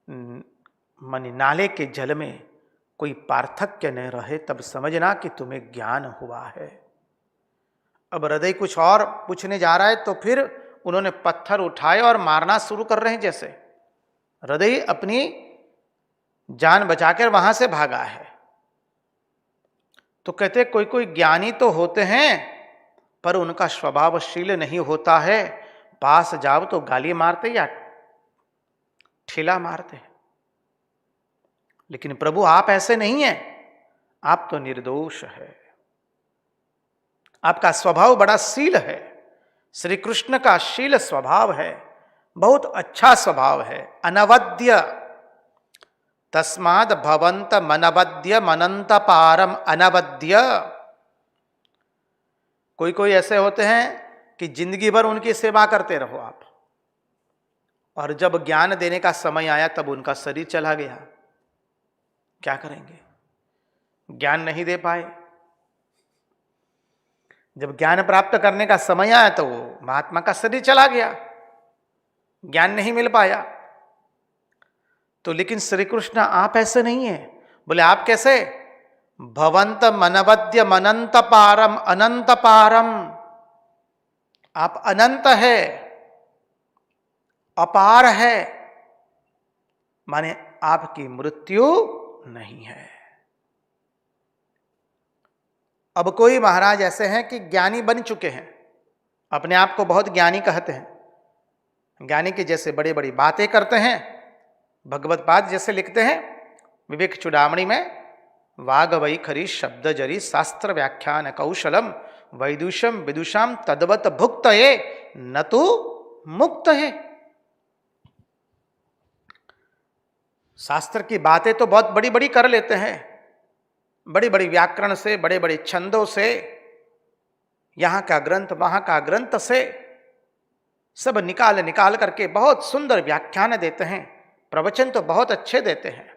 माने नाले के जल में कोई पार्थक्य न रहे तब समझना कि तुम्हें ज्ञान हुआ है। अब हृदय कुछ और पूछने जा रहा है तो फिर उन्होंने पत्थर उठाए और मारना शुरू कर रहे हैं। जैसे हृदय अपनी जान बचाकर वहां से भागा है। तो कहते कोई कोई ज्ञानी तो होते हैं पर उनका स्वभावशील नहीं होता है। पास जाओ तो गाली मारते या ठेला मारते। लेकिन प्रभु आप ऐसे नहीं हैं, आप तो निर्दोष है। आपका स्वभाव बड़ा शील है। श्री कृष्ण का शील स्वभाव है, बहुत अच्छा स्वभाव है। अनवद्य तस्माद भवंत मनवद्य मनंत पारम। अनवद्य, कोई कोई ऐसे होते हैं कि जिंदगी भर उनकी सेवा करते रहो आप, और जब ज्ञान देने का समय आया तब उनका शरीर चला गया। क्या करेंगे? ज्ञान नहीं दे पाए। जब ज्ञान प्राप्त करने का समय आया तो वो महात्मा का शरीर चला गया, ज्ञान नहीं मिल पाया। तो लेकिन श्री कृष्ण आप ऐसे नहीं है। बोले आप कैसे? भवंत मनवद्य मनंत पारम। अनंत पारम, आप अनंत है, अपार है, माने आपकी मृत्यु नहीं है। अब कोई महाराज ऐसे हैं कि ज्ञानी बन चुके हैं, अपने आप को बहुत ज्ञानी कहते हैं, ज्ञानी के जैसे बड़ी बड़ी बातें करते हैं। भगवत पाद जैसे लिखते हैं विवेक चूड़ामणि में, वाग वैखरी शब्द जरी शास्त्र व्याख्यान कौशलम वैदुषम विदुषाम तद्वत भुक्त ये न तो मुक्त है। शास्त्र की बातें तो बहुत बड़ी बड़ी कर लेते हैं, बड़ी बड़ी व्याकरण से, बड़े बड़े छंदों से, यहां का ग्रंथ वहां का ग्रंथ से सब निकाल निकाल करके बहुत सुंदर व्याख्यान देते हैं। प्रवचन तो बहुत अच्छे देते हैं,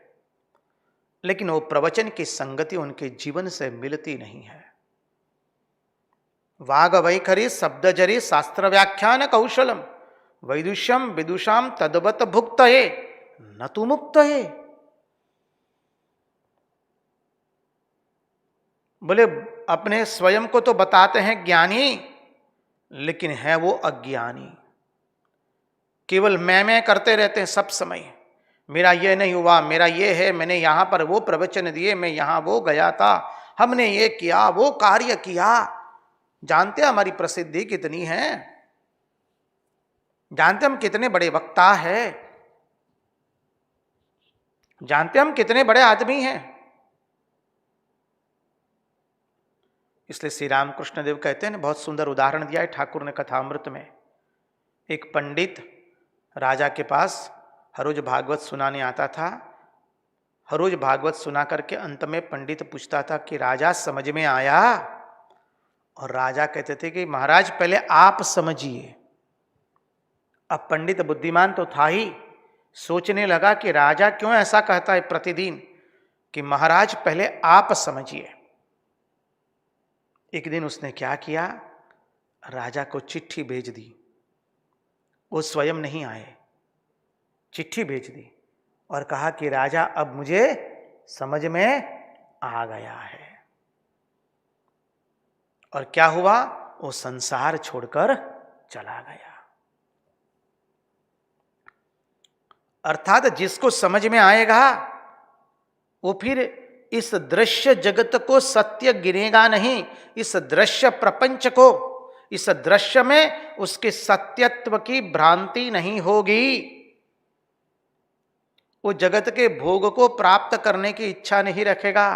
लेकिन वो प्रवचन की संगति उनके जीवन से मिलती नहीं है। वाग वैखरी शब्द जरी शास्त्र व्याख्यान कौशलम वैदुष्यम विदुषाम तद्वत भुक्त है न तु मुक्त है। बोले अपने स्वयं को तो बताते हैं ज्ञानी, लेकिन है वो अज्ञानी। केवल मैं करते रहते हैं सब समय। मेरा ये नहीं हुआ, मेरा ये है, मैंने यहां पर वो प्रवचन दिए, मैं यहां वो गया था, हमने ये किया, वो कार्य किया। जानते हैं हमारी प्रसिद्धि कितनी है? जानते हम कितने बड़े वक्ता है? जानते हम कितने बड़े आदमी हैं? इसलिए श्री रामकृष्ण देव कहते हैं, बहुत सुंदर उदाहरण दिया है ठाकुर ने कथामृत में। एक पंडित राजा के पास हर रोज भागवत सुनाने आता था। हर रोज भागवत सुना करके अंत में पंडित पूछता था कि राजा समझ में आया? और राजा कहते थे कि महाराज पहले आप समझिए। अब पंडित बुद्धिमान तो था ही, सोचने लगा कि राजा क्यों ऐसा कहता है प्रतिदिन कि महाराज पहले आप समझिए। एक दिन उसने क्या किया, राजा को चिट्ठी भेज दी। वो स्वयं नहीं आए, चिट्ठी भेज दी और कहा कि राजा अब मुझे समझ में आ गया है। और क्या हुआ, वो संसार छोड़कर चला गया। अर्थात जिसको समझ में आएगा वो फिर इस दृश्य जगत को सत्य गिनेगा नहीं, इस दृश्य प्रपंच को, इस दृश्य में उसके सत्यत्व की भ्रांति नहीं होगी। वो जगत के भोग को प्राप्त करने की इच्छा नहीं रखेगा।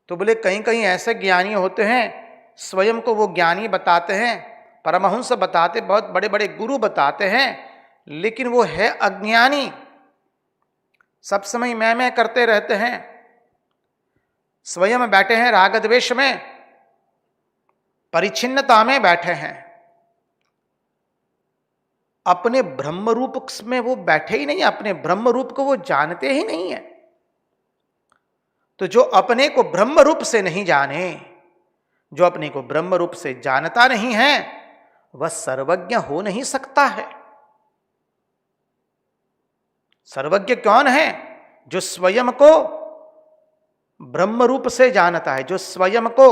तो बोले कहीं कहीं ऐसे ज्ञानी होते हैं, स्वयं को वो ज्ञानी बताते हैं, परमहंस बताते, बहुत बड़े बड़े गुरु बताते हैं, लेकिन वो है अज्ञानी। सब समय मैं करते रहते हैं, स्वयं बैठे हैं राग द्वेष में, परिच्छिन्नता में बैठे हैं, अपने ब्रह्म रूप में वो बैठे ही नहीं, अपने ब्रह्म रूप को वो जानते ही नहीं है। तो जो अपने को ब्रह्म रूप से नहीं जाने, जो अपने को ब्रह्म रूप से जानता नहीं है, वह सर्वज्ञ हो नहीं सकता है। सर्वज्ञ कौन है? जो स्वयं को ब्रह्म रूप से जानता है, जो स्वयं को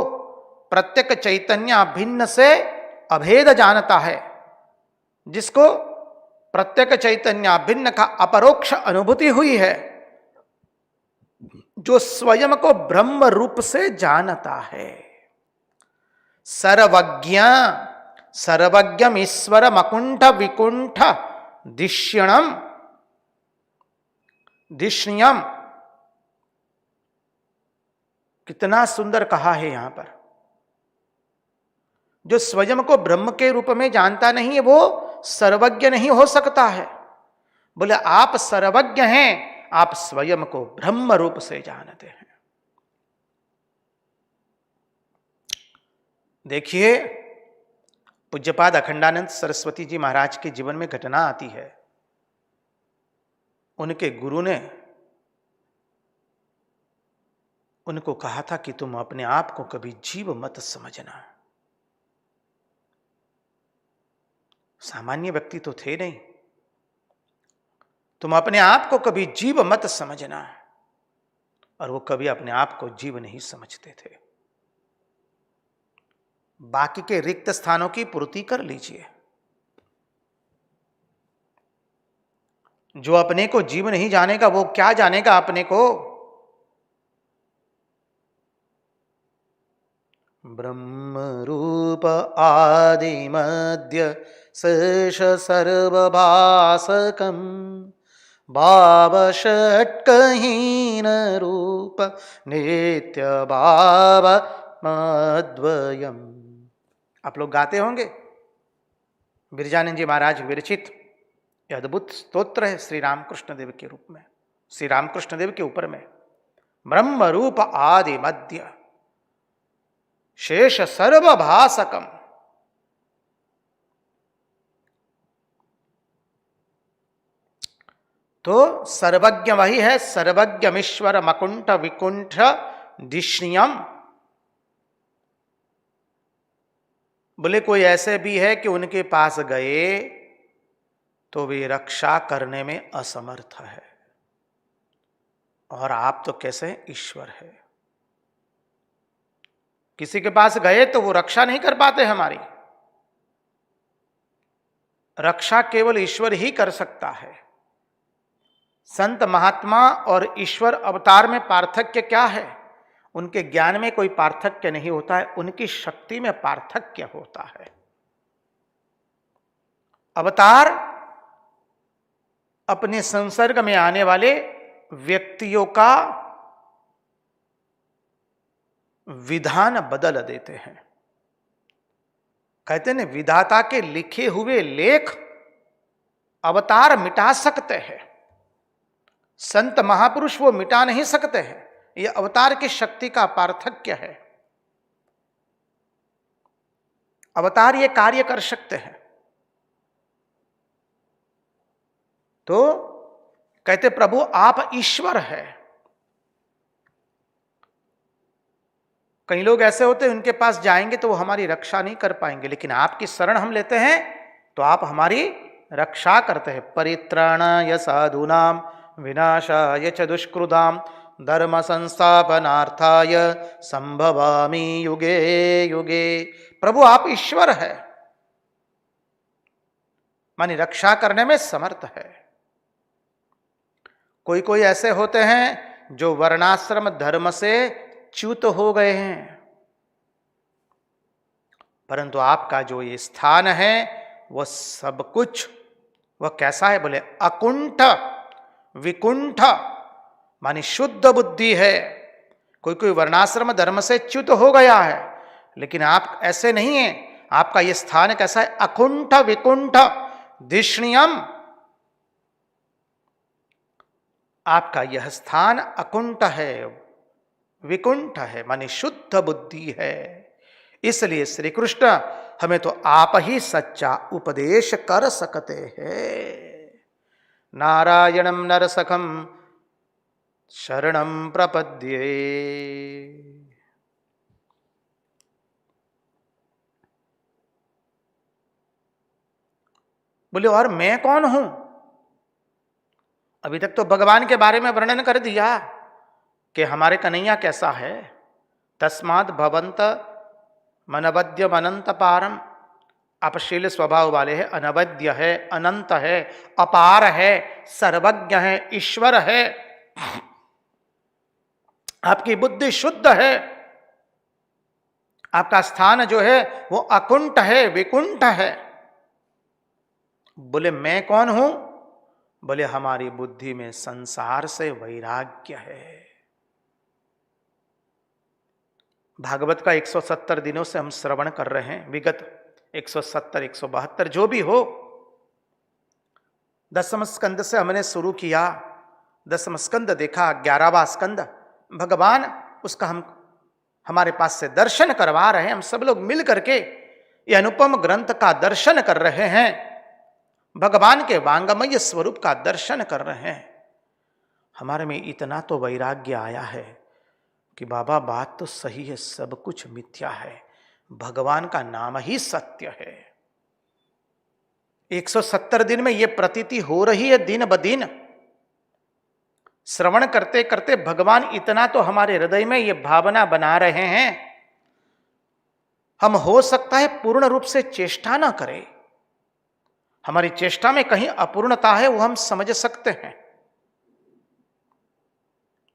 प्रत्येक चैतन्य भिन्न से अभेद जानता है, जिसको प्रत्येक चैतन्य भिन्न का अपरोक्ष अनुभूति हुई है, जो स्वयं को ब्रह्म रूप से जानता है। सर्वज्ञ सर्वज्ञम ईश्वर मकुंठ विकुंठ दिश्यणम दिश्यम। कितना सुंदर कहा है यहां पर। जो स्वयं को ब्रह्म के रूप में जानता नहीं है, वो सर्वज्ञ नहीं हो सकता है। बोले आप सर्वज्ञ हैं, आप स्वयं को ब्रह्म रूप से जानते हैं। देखिए, पूज्यपाद अखंडानंद सरस्वती जी महाराज के जीवन में घटना आती है। उनके गुरु ने उनको कहा था कि तुम अपने आप को कभी जीव मत समझना। सामान्य व्यक्ति तो थे नहीं, तुम अपने आप को कभी जीव मत समझना। और वो कभी अपने आप को जीव नहीं समझते थे। बाकी के रिक्त स्थानों की पूर्ति कर लीजिए। जो अपने को जीव नहीं जानेगा, वो क्या जानेगा अपने को? ब्रह्म रूप आदि मध्य शेष सर्वभासकम भाव षट्कहीन रूप नित्य भाव मद्वयम। आप लोग गाते होंगे, बिरजानंद जी महाराज विरचित यह अद्भुत स्तोत्र है श्री रामकृष्ण देव के रूप में, श्री रामकृष्ण देव के ऊपर में। ब्रह्म रूप आदि मध्य शेष सर्वभासकम। तो सर्वज्ञ वही है, सर्वज्ञमीश्वर मकुंठ विकुंठ दिश्यम। बोले कोई ऐसे भी है कि उनके पास गए तो वे रक्षा करने में असमर्थ है, और आप तो कैसे ईश्वर है। किसी के पास गए तो वो रक्षा नहीं कर पाते हमारी। रक्षा केवल ईश्वर ही कर सकता है। संत महात्मा और ईश्वर अवतार में पार्थक्य क्या है? उनके ज्ञान में कोई पार्थक्य नहीं होता है, उनकी शक्ति में पार्थक्य होता है। अवतार अपने संसर्ग में आने वाले व्यक्तियों का विधान बदल देते हैं। कहते हैं विधाता के लिखे हुए लेख अवतार मिटा सकते हैं, संत महापुरुष वो मिटा नहीं सकते हैं। यह अवतार की शक्ति का पार्थक्य है। अवतार ये कार्य कर सकते हैं। तो कहते प्रभु आप ईश्वर है। कई लोग ऐसे होते हैं उनके पास जाएंगे तो वो हमारी रक्षा नहीं कर पाएंगे, लेकिन आपकी शरण हम लेते हैं तो आप हमारी रक्षा करते हैं। परित्राणाय साधूनां विनाशाय च दुष्कृतां धर्म संस्थापनार्थाय संभवामि युगे युगे। प्रभु आप ईश्वर है, मानी रक्षा करने में समर्थ है। कोई कोई ऐसे होते हैं जो वर्णाश्रम धर्म से च्युत हो गए हैं, परंतु आपका जो ये स्थान है वह सब कुछ, वह कैसा है? बोले अकुंठ विकुंठ, मानी शुद्ध बुद्धि है। कोई कोई वर्णाश्रम धर्म से च्युत हो गया है, लेकिन आप ऐसे नहीं है। आपका यह स्थान कैसा है? अकुंठ विकुंठ धिष्णियम। आपका यह स्थान अकुंठ है, विकुंठ है, माने शुद्ध बुद्धि है। इसलिए श्री कृष्ण हमें तो आप ही सच्चा उपदेश कर सकते हैं। नारायणं नरसखम शरणं प्रपद्ये। बोले और मैं कौन हूं? अभी तक तो भगवान के बारे में वर्णन कर दिया कि हमारे कन्हैया कैसा है। तस्मात् भवंत मनवद्यम अनंत पारम, अपशील स्वभाव वाले हैं, अनवद्य है, अनंत है, अपार है, सर्वज्ञ है, ईश्वर है। आपकी बुद्धि शुद्ध है। आपका स्थान जो है वो अकुंठ है, विकुंठ है। बोले मैं कौन हूं? बोले हमारी बुद्धि में संसार से वैराग्य है। भागवत का 170 दिनों से हम श्रवण कर रहे हैं, विगत 170 172 जो भी हो। दसम स्कंद से हमने शुरू किया, दसम स्कंद देखा, 11वां स्कंद भगवान उसका हमारे पास से दर्शन करवा रहे हैं। हम सब लोग मिल करके ये अनुपम ग्रंथ का दर्शन कर रहे हैं, भगवान के वांगमय स्वरूप का दर्शन कर रहे हैं। हमारे में इतना तो वैराग्य आया है कि बाबा बात तो सही है, सब कुछ मिथ्या है, भगवान का नाम ही सत्य है। 170 दिन में यह प्रतीति हो रही है दिन ब दिन। श्रवण करते करते भगवान इतना तो हमारे हृदय में यह भावना बना रहे हैं, हम हो सकता है पूर्ण रूप से चेष्टा ना करें, हमारी चेष्टा में कहीं अपूर्णता है वो हम समझ सकते हैं,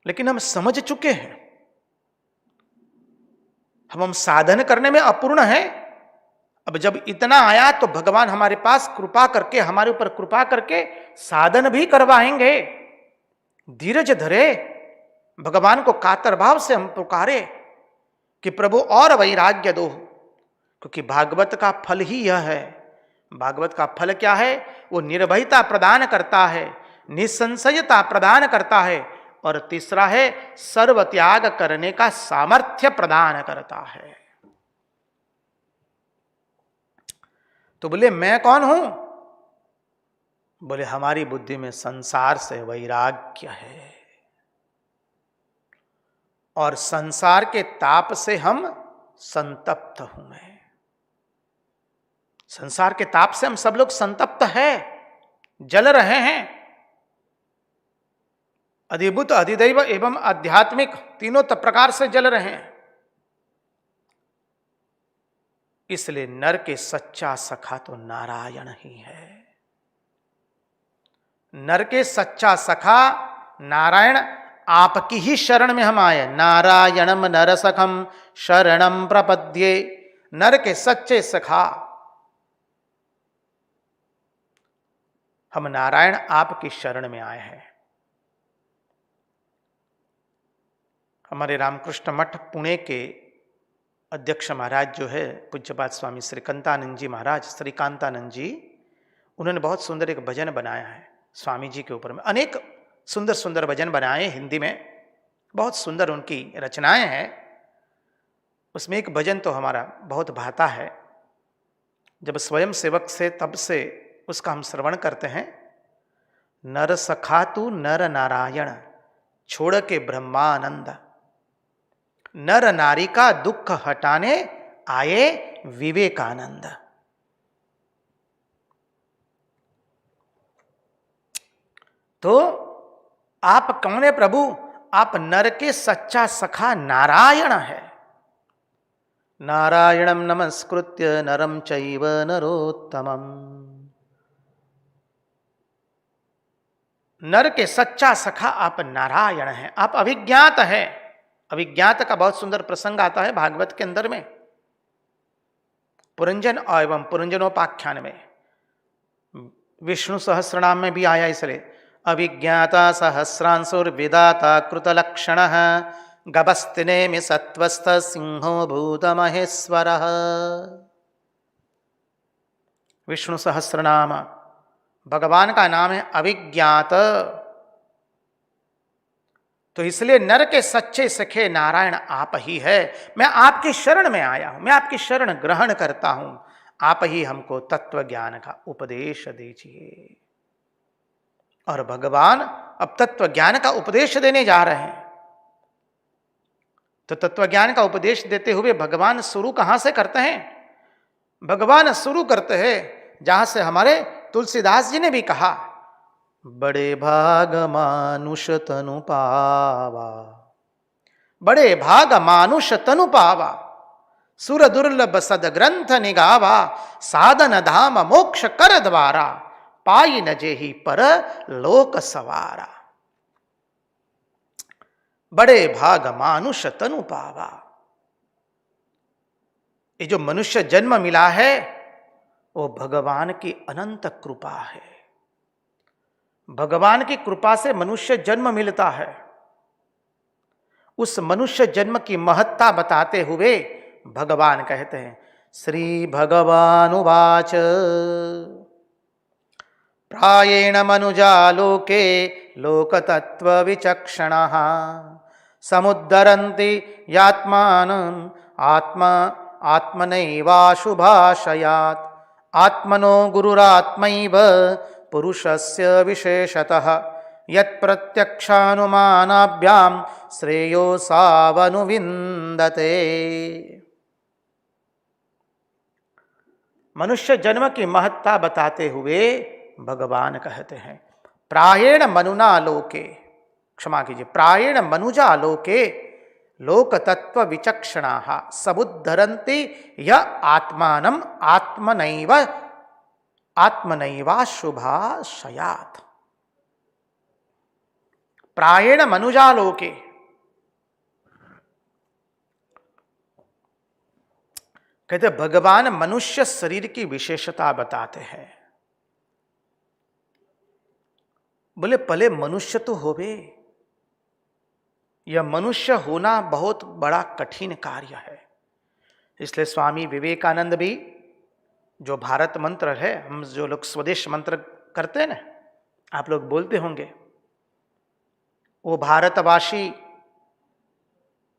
लेकिन हम समझ चुके हैं। हम साधन करने में अपूर्ण है। अब जब इतना आया तो भगवान हमारे पास कृपा करके, हमारे ऊपर कृपा करके साधन भी करवाएंगे। धीरज धरे, भगवान को कातर भाव से हम पुकारे कि प्रभु और वैराग्य दो, क्योंकि भागवत का फल ही यह है। भागवत का फल क्या है? वो निर्भयता प्रदान करता है, निसंशयता प्रदान करता है, और तीसरा है सर्व त्याग करने का सामर्थ्य प्रदान करता है। तो बोले मैं कौन हूं? बोले हमारी बुद्धि में संसार से वैराग्य है, और संसार के ताप से हम संतप्त हूं। मैं संसार के ताप से हम सब लोग संतप्त हैं, जल रहे हैं। अधिभूत, अधिदैव एवं आध्यात्मिक तीनों प्रकार से जल रहे हैं। इसलिए नर के सच्चा सखा तो नारायण ही है। नर के सच्चा सखा नारायण आपकी ही शरण में हम आए। नारायणम नरसखम शरणम प्रपद्ये। नर के सच्चे सखा हम नारायण आपकी शरण में आए हैं। हमारे रामकृष्ण मठ पुणे के अध्यक्ष महाराज जो है पूज्यपाद स्वामी श्रीकांतानंद जी महाराज, श्रीकांतानंद जी, उन्होंने बहुत सुंदर एक भजन बनाया है स्वामी जी के ऊपर में। अनेक सुंदर सुंदर भजन बनाए हिंदी में, बहुत सुंदर उनकी रचनाएं हैं। उसमें एक भजन तो हमारा बहुत भाता है, जब स्वयं सेवक से तब से उसका हम श्रवण करते हैं। नर सखा तू नर नारायण छोड़ के ब्रह्मानंद, नर नारी का दुख हटाने आए विवेकानंद। तो आप कौन है प्रभु? आप नर के सच्चा सखा नारायण है। नारायणम नमस्कृत्य नरम चैव नरोत्तमम। नर के सच्चा सखा आप नारायण हैं। आप अभिज्ञात हैं। अभिज्ञात का बहुत सुंदर प्रसंग आता है भागवत के अंदर में, पुरंजन एवं पुरंजनोपाख्यान में, विष्णु सहस्रनाम में भी आया। इसलिए अभिज्ञाता सहस्रांशुर्विदाता कृतलक्षण गभस्तिनेमि सत्वस्थ सिंहो भूत महेश्वर। विष्णु सहस्रनाम भगवान का नाम है अभिज्ञात। तो इसलिए नर के सच्चे सखे नारायण आप ही है। मैं आपकी शरण में आया हूं, मैं आपकी शरण ग्रहण करता हूं। आप ही हमको तत्व ज्ञान का उपदेश दीजिए। और भगवान अब तत्व ज्ञान का उपदेश देने जा रहे हैं। तो तत्व ज्ञान का उपदेश देते हुए भगवान शुरू कहां से करते हैं? भगवान शुरू करते हैं जहां से हमारे तुलसीदास जी ने भी कहा, बड़े भाग मानुष तनु पावा, बड़े भाग मानुष तनु पावा, सुर दुर्लभ सद ग्रंथ निगावा, साधन धाम मोक्ष कर द्वारा, पाई न जेहि पर लोक सवारा। बड़े भाग मानुष तनु पावा। ये जो मनुष्य जन्म मिला है वो भगवान की अनंत कृपा है। भगवान की कृपा से मनुष्य जन्म मिलता है। उस मनुष्य जन्म की महत्ता बताते हुए भगवान कहते हैं, श्री भगवानुवाच प्रायेण मनुजा लोके लोकतत्व विचक्षणः समुद्धरन्ति यात्मानं आत्मनैवाशुभाशयात् आत्मनो गुरुरात्मैव पुरुषस्य विशेषतः यत्प्रत्यक्षानुमानाभ्यां श्रेयो सावनुविन्दते। मनुष्य जन्म की महत्ता बताते हुए भगवान कहते हैं, प्रायेण मनुना लोके, क्षमा कीजिए, प्रायेण मनुजा लोके लोक तत्व विचक्षणाः समुद्धरन्ति य आत्मानं आत्मनैवाशुभाशयात्। प्रायेण मनुजा लोके, कहते भगवान मनुष्य शरीर की विशेषता बताते हैं। बोले पहले मनुष्य तो होवे, यह मनुष्य होना बहुत बड़ा कठिन कार्य है। इसलिए स्वामी विवेकानंद भी जो भारत मंत्र है, हम जो लोग स्वदेश मंत्र करते हैं ना, आप लोग बोलते होंगे, वो भारतवासी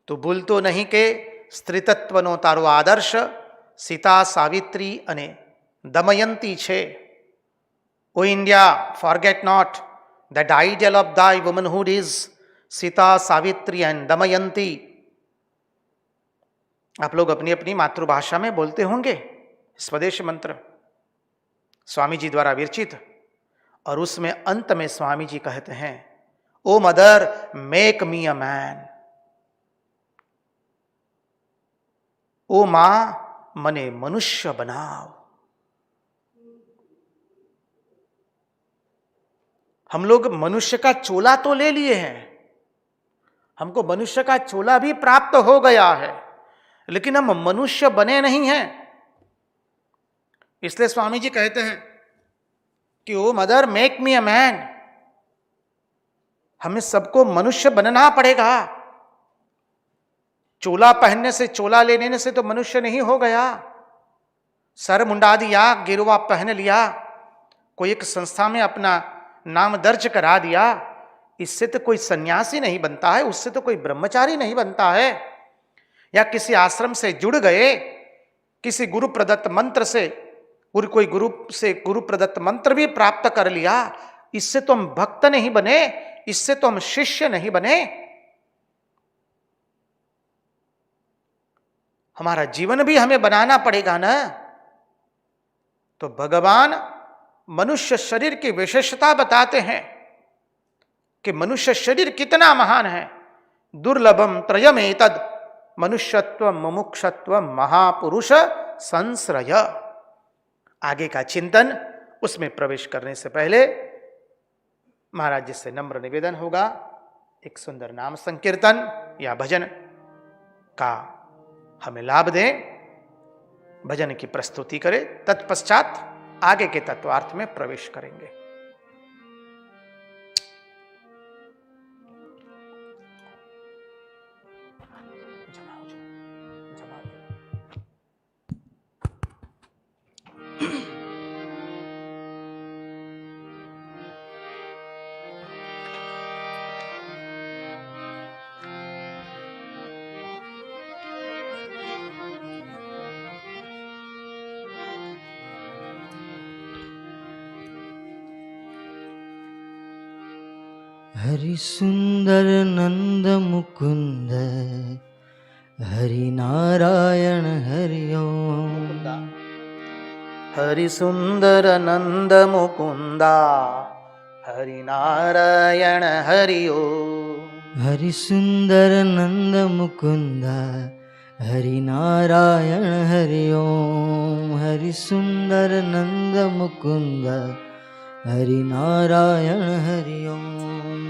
तो भूल तो नहीं के स्त्रीतत्वनो तारो आदर्श सीता सावित्री अने दमयंती छे। O India forget not that ideal of thy womanhood is Sita Savitri and Damayanti. आप लोग अपनी अपनी मातृभाषा में बोलते होंगे स्वदेश मंत्र, स्वामी जी द्वारा विरचित। और उसमें अंत में स्वामी जी कहते हैं, O mother make me a man, ओ मां मने मनुष्य बनाओ। हम लोग मनुष्य का चोला तो ले लिए हैं, हमको मनुष्य का चोला भी प्राप्त हो गया है, लेकिन हम मनुष्य बने नहीं हैं। इसलिए स्वामी जी कहते हैं कि O mother make me a man, हमें सबको मनुष्य बनना पड़ेगा। चोला पहनने से, चोला लेने से तो मनुष्य नहीं हो गया। सर मुंडा दिया, गिरवा पहन लिया, कोई एक संस्था में अपना नाम दर्ज करा दिया, इससे तो कोई सन्यासी नहीं बनता है, उससे तो कोई ब्रह्मचारी नहीं बनता है। या किसी आश्रम से जुड़ गए, किसी गुरु प्रदत्त मंत्र से, कोई गुरु से गुरु प्रदत्त मंत्र भी प्राप्त कर लिया, इससे तो हम भक्त नहीं बने, इससे तो हम शिष्य नहीं बने। हमारा जीवन भी हमें बनाना पड़ेगा ना। तो भगवान मनुष्य शरीर की विशेषता बताते हैं कि मनुष्य शरीर कितना महान है। दुर्लभम त्रयमेतद मनुष्यत्व मुमुक्षत्व महापुरुष संश्रय। आगे का चिंतन, उसमें प्रवेश करने से पहले महाराज जी से नम्र निवेदन होगा, एक सुंदर नाम संकीर्तन या भजन का हमें लाभ दें, भजन की प्रस्तुति करें, तत्पश्चात आगे के तत्वार्थ में प्रवेश करेंगे। हरि सुंदर नंद मुकुंद हरि नारायण हरि ओम। हरि सुंदर नंद मुकुंदा हरि नारायण हरि ओम। हरि सुंदर नंद मुकुंद हरि नारायण हरि ओम। हरि सुंदर नंद मुकुंद हरि नारायण हरि ओम।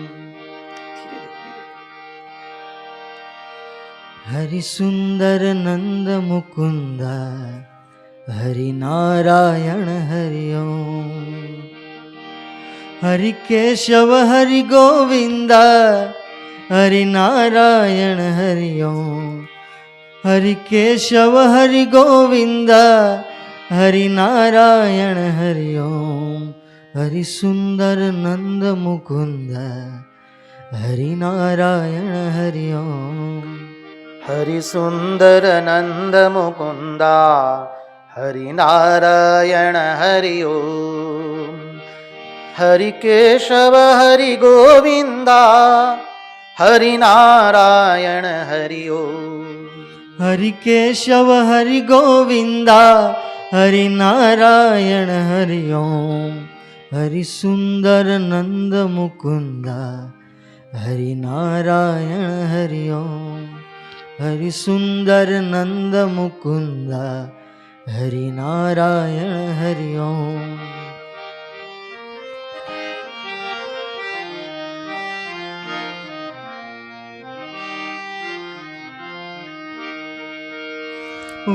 हरि सुंदर नंद मुकुंद हरि नारायण हरि ओम। हरि केशव हरि गोविंद हरि नारायण हरि ओम। हरि केशव हरि गोविंद हरि नारायण हरि ओम। हरि सुंदर नंद मुकुंद हरि नारायण हरि ओम। हरि सुंदर नंद मुकुंदा हरि नारायण हरि ओम। हरि केशव हरि गोविंदा हरि नारायण हरि ओम। हरि केशव हरि गोविंदा हरि नारायण हरि ओम। हरि सुंदर नंद मुकुंद हरि नारायण हरि ओम। हरि सुंदर नंद मुकुंद हरि नारायण हरि ओम।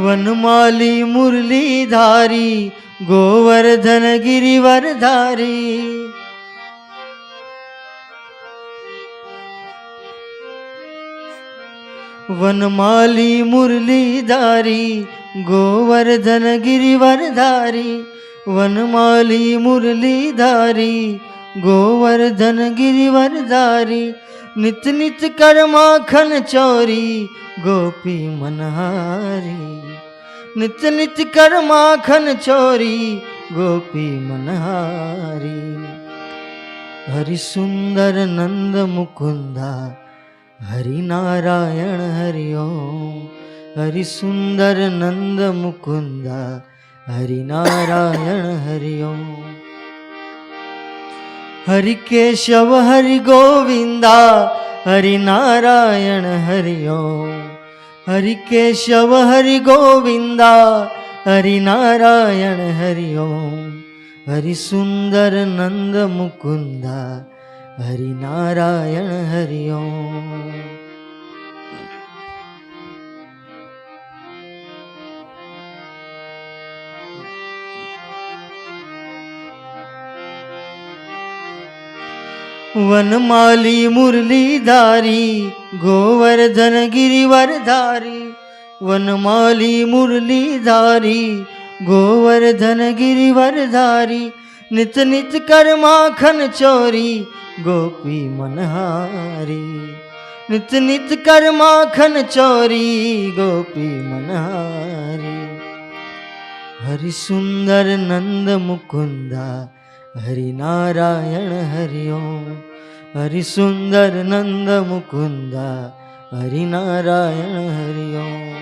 वनमाली मुरलीधारी गोवर्धन गिरिवरधारी। वनमाली मुरलीधारी गोवर्धन गिरिवरधारी। वनमाली मुरलीधारी गोवर्धन गिरिवरधारी। नित नित कर माखन चोरी गोपी मनहारी। नित नित कर माखन चोरी गोपी मनहारी। हरि सुंदर नंद मुकुंदा हरि नारायण हरि ओम। हरि सुंदर नंद मुकुंदा हरि नारायण हरि ओम। हरि केशव हरि गोविंदा हरि नारायण हरि ओम। हरि केशव हरि गोविंदा हरि नारायण हरि ओम। हरि सुंदर नंद मुकुंदा हरि नारायण हरि ओम। वनमाली मुरलीधारी गोवर्धन गिरिवरधारी, वनमाली मुरलीधारी गोवर्धन गिरिवरधारी, नित नित कर माखन चोरी गोपी मनहारी, नित नित कर माखन चोरी गोपी मनहारी। हरि सुंदर नंद मुकुंदा हरि नारायण हरि ओम। हरि सुंदर नंद मुकुंदा हरि नारायण हरि ओम।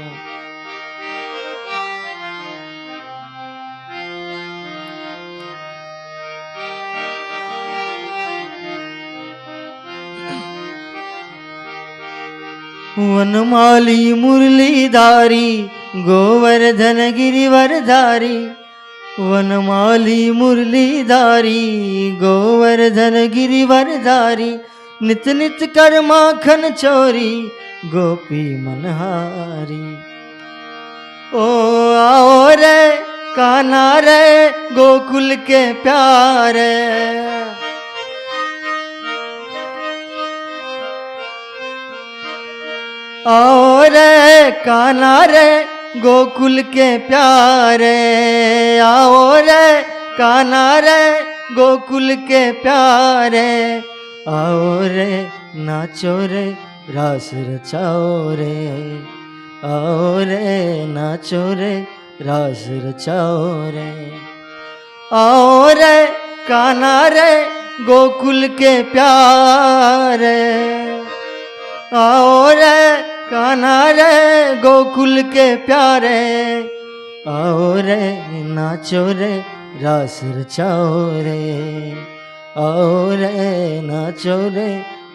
वनमाली मुरलीधारी गोवर्धन गिरिवरधारी, वनमाली मुरलीधारी गोवर्धन गिरिवरधारी, नित नित कर माखन चोरी गोपी मनहारी। ओ आओ रे कान्हा रे गोकुल के प्यारे, आओ रे कान्हा रे गोकुल के प्यारे, आओ रे कान्हा रे गोकुल के प्यारे, आओ रे नाचो रे रास रचाओ रे, आओ रे नाचो रे रास रचाओ रे। आओ रे कान्हा रे गोकुल के प्यारे, आओ रे कान्हा रे गोकुल के प्यारे, आओ रे नाचो रे रास रचाओ रे, आओ रे नाचो रे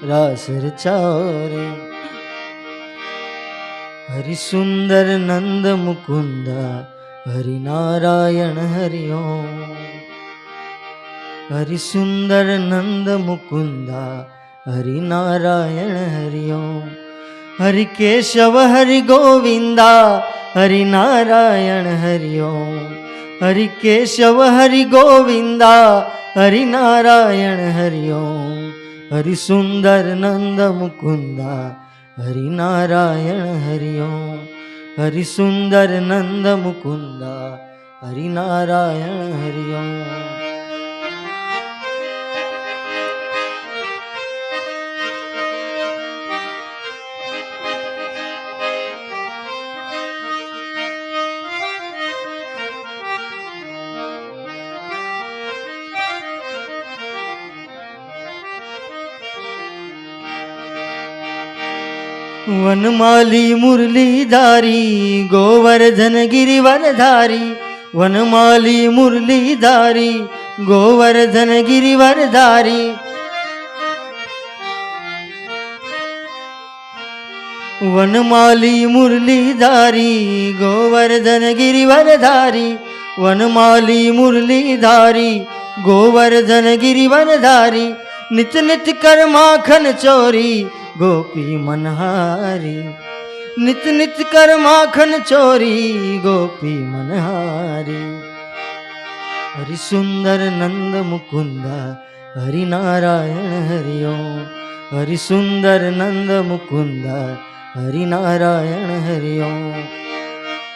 रास रचाओ रे। हरि सुंदर नंद मुकुंदा हरि नारायण हरि ओम। हरि सुंदर नंद मुकुंदा हरि नारायण हरि ओम। हरि केशव हरि गोविंदा हरि नारायण हरि ओम। हरि केशव हरि गोविंदा हरि नारायण हरि ओम। हरि सुंदर नंद मुकुंदा हरि नारायण हरि ओम। हरि सुंदर नंद मुकुंदा हरि नारायण हरि ओम। वनमाली मुरलीधारी गोवर्धन गिरिवरधारी, वनमाली मुरलीधारी गोवर्धन गिरिवरधारी, वनमाली मुरलीधारी गोवर्धन गिरिवरधारी, वनमाली मुरलीधारी गोवर्धन गिरिवरधारी, नित नित कर माखन चोरी गोपी मनहारी, नित नित कर माखन चोरी गोपी मनहारी। हरि सुंदर नंद मुकुंदा हरि नारायण हरि ओम। हरि सुंदर नंद मुकुंदा हरि नारायण हरि ओम।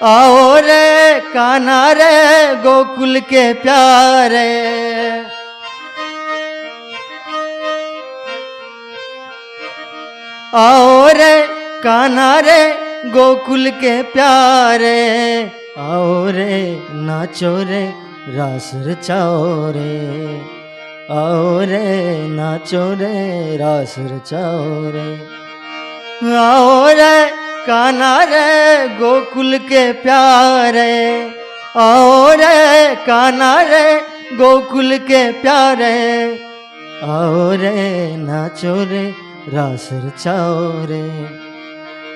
आओ रे कान्हा रे गोकुल के प्यारे, आओ रे कान्हा रे गोकुल के प्यारे, आओ रे नाचो रे रास रचाओ रे, आओ रे नाचो रे रास रचाओ रे। आओ रे कान्हा रे गोकुल के प्यारे, आओ रे कान्हा रे गोकुल के प्यारे, आओ रे नाचो रे रास रचाओ रे,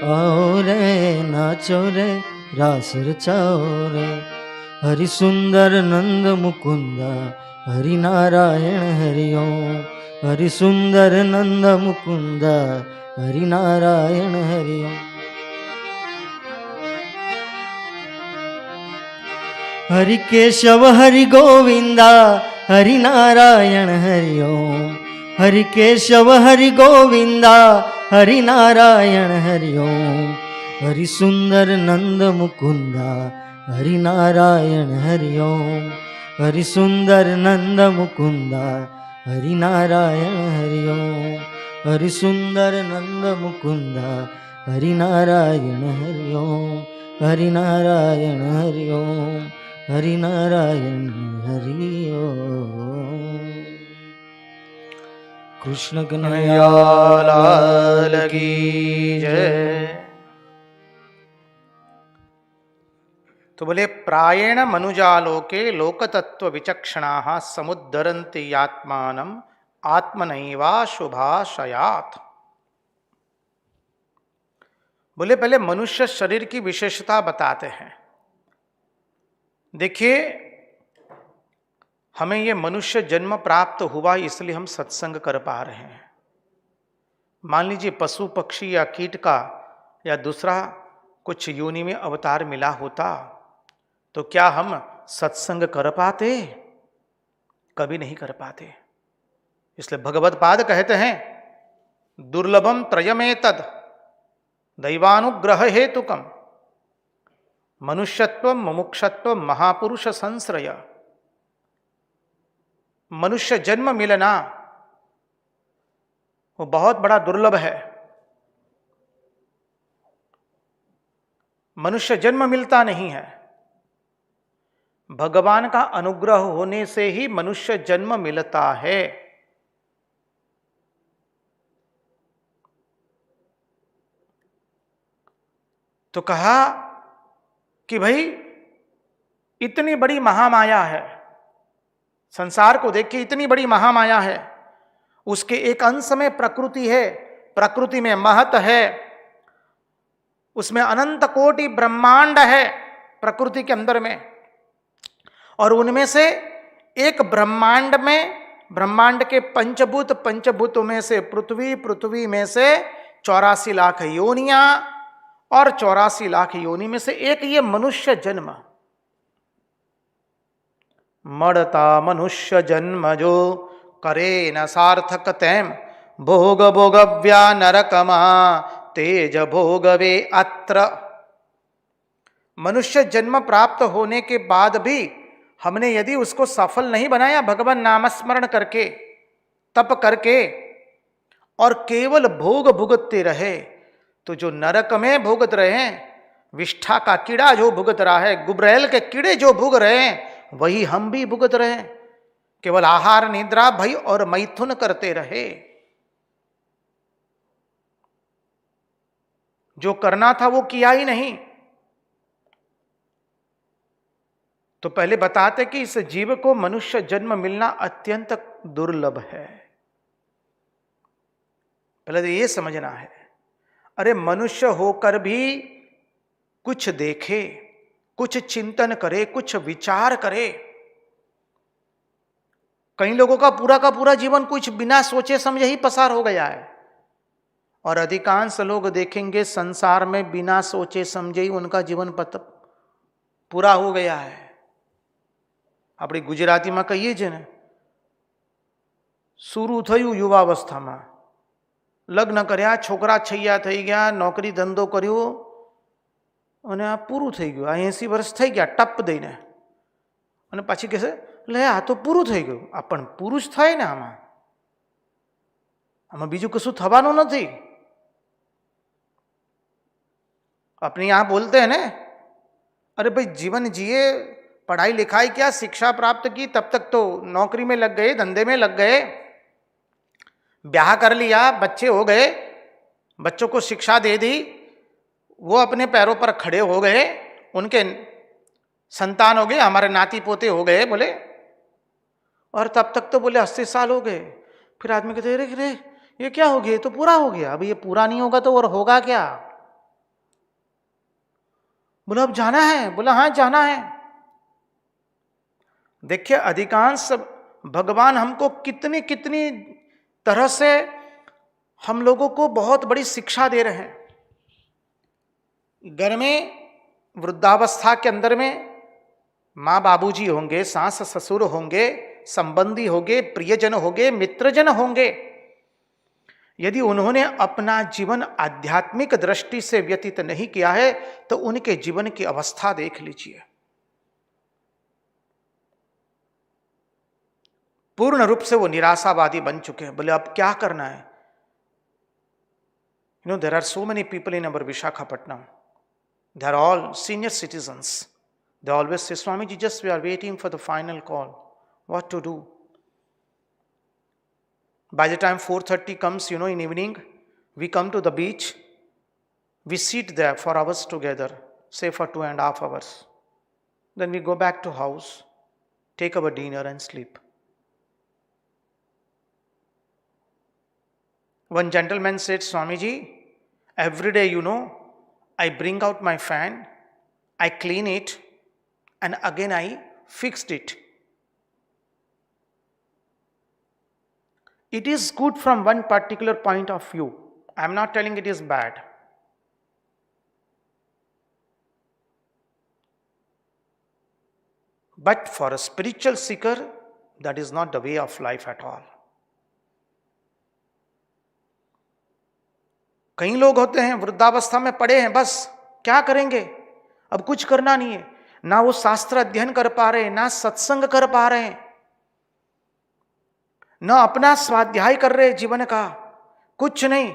आओ रे नाचो रे रास रचाओ रे। हरि सुंदर नंद मुकुंद हरि नारायण हरि ओम। हरि सुंदर नंद मुकुंद हरि नारायण हरि ओम। हरि केशव हरि गोविंदा हरि नारायण हरि ओम। हरि केशव हरि गोविंदा हरि नारायण हरि ओम। हरि सुंदर नंद मुकुंदा हरि नारायण हरि ओम। हरि सुंदर नंद मुकुंदा हरि नारायण हरि ओम। हरि सुंदर नंद मुकुंदा हरि नारायण हरि ओम। हरि नारायण हरि ओम। हरि नारायण हरि ओम। कृष्ण कन्हैया लाल की जय। तो बोले प्रायेण मनुजालोके लोकतत्व विचक्षणाः समुद्धरन्ति आत्मानम् आत्मनैवाशुभाशयात्। बोले पहले मनुष्य शरीर की विशेषता बताते हैं। देखिए, हमें ये मनुष्य जन्म प्राप्त हुआ इसलिए हम सत्संग कर पा रहे हैं। मान लीजिए पशु पक्षी या कीट का या दूसरा कुछ योनि में अवतार मिला होता तो क्या हम सत्संग कर पाते? कभी नहीं कर पाते। इसलिए भगवत पाद कहते हैं दुर्लभम त्रयमेतद दैवानुग्रह हेतुकम मनुष्यत्व मुमुक्षत्व महापुरुष संश्रय। मनुष्य जन्म मिलना वो बहुत बड़ा दुर्लभ है। मनुष्य जन्म मिलता नहीं है। भगवान का अनुग्रह होने से ही मनुष्य जन्म मिलता है। तो कहा कि भाई इतनी बड़ी महामाया है, संसार को देखिए इतनी बड़ी महामाया है, उसके एक अंश में प्रकृति है, प्रकृति में महत है, उसमें अनंत कोटि ब्रह्मांड है प्रकृति के अंदर में, और उनमें से एक ब्रह्मांड में, ब्रह्मांड के पंचभूत, पंचभूतों में से पृथ्वी, पृथ्वी में से 84 लाख योनियां, और 84 लाख योनि में से एक ये मनुष्य जन्म। मड़ता मनुष्य जन्म जो करे न सार्थक तैम भोग भोगव्या नरकमा तेज भोगवे अत्र। मनुष्य जन्म प्राप्त होने के बाद भी हमने यदि उसको सफल नहीं बनाया भगवान नामस्मरण करके, तप करके, और केवल भोग भुगतते रहे, तो जो नरक में भुगत रहे हैं, विष्ठा का कीड़ा जो भुगत रहा है, गुबरैल के कीड़े जो भुग रहे हैं, वही हम भी भुगत रहे हैं। केवल आहार निद्रा भय और मैथुन करते रहे। जो करना था वो किया ही नहीं। तो पहले बताते कि इस जीव को मनुष्य जन्म मिलना अत्यंत दुर्लभ है। पहले तो ये समझना है। अरे मनुष्य होकर भी कुछ देखे, कुछ चिंतन करे, कुछ विचार करे। कई लोगों का पूरा जीवन कुछ बिना सोचे समझे ही पसार हो गया है, और अधिकांश लोग देखेंगे संसार में बिना सोचे समझे ही उनका जीवन पूरा हो गया है। अपनी गुजराती में कहिए छे ने, शुरू थयुं युवावस्थाમાં, लग्न કર્યા, છોકરા છૈયા થઈ ગયા, નોકરી ધંધો કર્યો, અને આ પૂરું થઈ ગયું। આ 80 વર્ષ થઈ ગયા ટપ દઈને, અને પાછી કહેશે લે આ તો પૂરું થઈ ગયું। આ પણ પૂરું જ થાય ને, આમાં બીજું કશું થવાનું નથી। अपने यहाँ बोलते हैं ना, अरे भाई जीवन जिए, पढ़ाई लिखाई क्या, शिक्षा प्राप्त की, तब तक तो नौकरी में लग गए, धंधे में लग गए, ब्याह कर लिया, बच्चे हो गए, बच्चों को शिक्षा दे दी, वो अपने पैरों पर खड़े हो गए, उनके संतान हो गए, हमारे नाती पोते हो गए बोले, और तब तक तो बोले 80 साल हो गए। फिर आदमी कहते रे ये क्या हो गया, ये तो पूरा हो गया, अभी ये पूरा नहीं होगा तो और होगा क्या? बोला अब जाना है, बोला हाँ जाना है। देखिए, अधिकांश भगवान हमको कितनी कितनी तरह से हम लोगों को बहुत बड़ी शिक्षा दे रहे हैं। घर में वृद्धावस्था के अंदर में माँ बाबूजी होंगे, सास ससुर होंगे, संबंधी होंगे, प्रियजन होंगे, मित्रजन होंगे। यदि उन्होंने अपना जीवन आध्यात्मिक दृष्टि से व्यतीत नहीं किया है तो उनके जीवन की अवस्था देख लीजिए। पूर्ण रूप से वो निराशावादी बन चुके हैं। बोले अब क्या करना है? there are so many people in our Visakhapatnam. They are all senior citizens. They always say, Swamiji, just we are waiting for the final call. What to do? By the time 4:30 comes, in evening, we come to the beach. We sit there for hours together, say for 2.5 hours. Then we go back to house, take our dinner and sleep. One gentleman said, Swamiji, every day, I bring out my fan, I clean it, and again I fixed it. It is good from one particular point of view. I am not telling it is bad. But for a spiritual seeker, that is not the way of life at all. कई लोग होते हैं वृद्धावस्था में पड़े हैं, बस क्या करेंगे, अब कुछ करना नहीं है। ना वो शास्त्र अध्ययन कर पा रहे हैं, ना सत्संग कर पा रहे हैं, ना अपना स्वाध्याय कर रहे जीवन का, कुछ नहीं।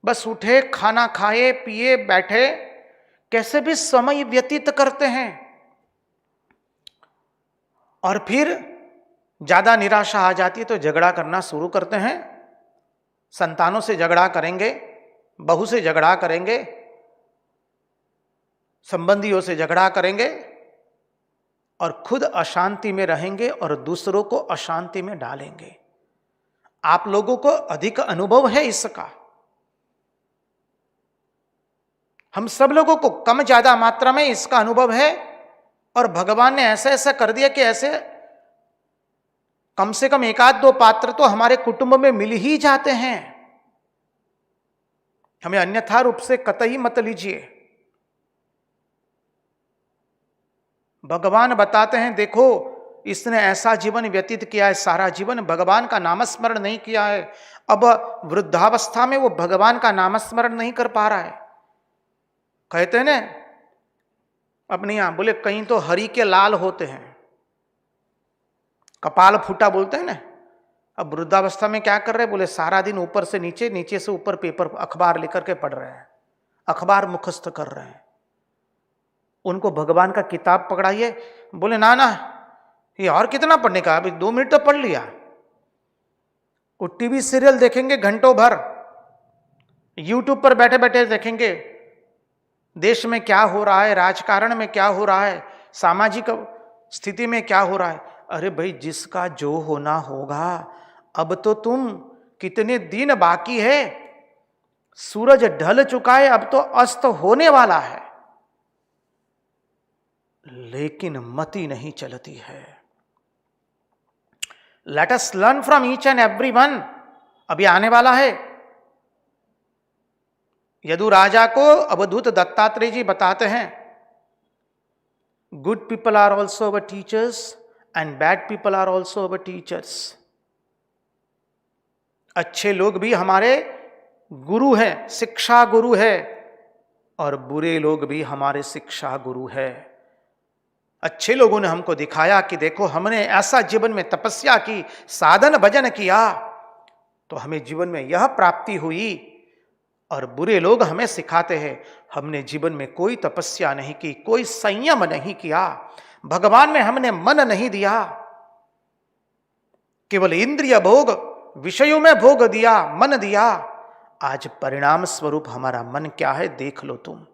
बस उठे, खाना खाए, पिए, बैठे, कैसे भी समय व्यतीत करते हैं। और फिर ज्यादा निराशा आ जाती है तो झगड़ा करना शुरू करते हैं। संतानों से झगड़ा करेंगे, बहू से झगड़ा करेंगे, संबंधियों से झगड़ा करेंगे और खुद अशांति में रहेंगे और दूसरों को अशांति में डालेंगे। आप लोगों को अधिक अनुभव है इसका। हम सब लोगों को कम ज्यादा मात्रा में इसका अनुभव है। और भगवान ने ऐसा ऐसा कर दिया कि ऐसे कम से कम 1-2 पात्र तो हमारे कुटुंब में मिल ही जाते हैं। हमें अन्यथा रूप से कतई मत लीजिए। भगवान बताते हैं, देखो इसने ऐसा जीवन व्यतीत किया है, सारा जीवन भगवान का नामस्मरण नहीं किया है। अब वृद्धावस्था में वो भगवान का नामस्मरण नहीं कर पा रहा है। कहते हैं ना अपने यहां, बोले कहीं तो हरि के लाल होते हैं, कपाल फूटा बोलते हैं ना। अब वृद्धावस्था में क्या कर रहे हैं? बोले सारा दिन ऊपर से नीचे, नीचे से ऊपर पेपर अखबार लेकर के पढ़ रहे हैं, अखबार मुखस्त कर रहे हैं। उनको भगवान का किताब पकड़ाइए, बोले ना ना ये और कितना पढ़ने का, अभी 2 मिनट तो पढ़ लिया। वो टीवी सीरियल देखेंगे घंटों भर, यूट्यूब पर बैठे बैठे देखेंगे देश में क्या हो रहा है, राजकारण में क्या हो रहा है, सामाजिक स्थिति में क्या हो रहा है। अरे भाई, जिसका जो होना होगा, अब तो तुम कितने दिन बाकी है, सूरज ढल चुका है, अब तो अस्त होने वाला है, लेकिन मति नहीं चलती है। Let us learn from each and every one. अभी आने वाला है। यदु राजा को अवधूत दत्तात्रेय जी बताते हैं, good people are also our teachers and bad people are also our teachers. अच्छे लोग भी हमारे गुरु हैं, शिक्षा गुरु है, और बुरे लोग भी हमारे शिक्षा गुरु है। अच्छे लोगों ने हमको दिखाया कि देखो हमने ऐसा जीवन में तपस्या की, साधन भजन किया, तो हमें जीवन में यह प्राप्ति हुई। और बुरे लोग हमें सिखाते हैं, हमने जीवन में कोई तपस्या नहीं की, कोई संयम नहीं किया, भगवान में हमने मन नहीं दिया, केवल इंद्रिय भोग, विषयों में भोग दिया, मन दिया। आज परिणाम स्वरूप हमारा मन क्या है देख लो तुम,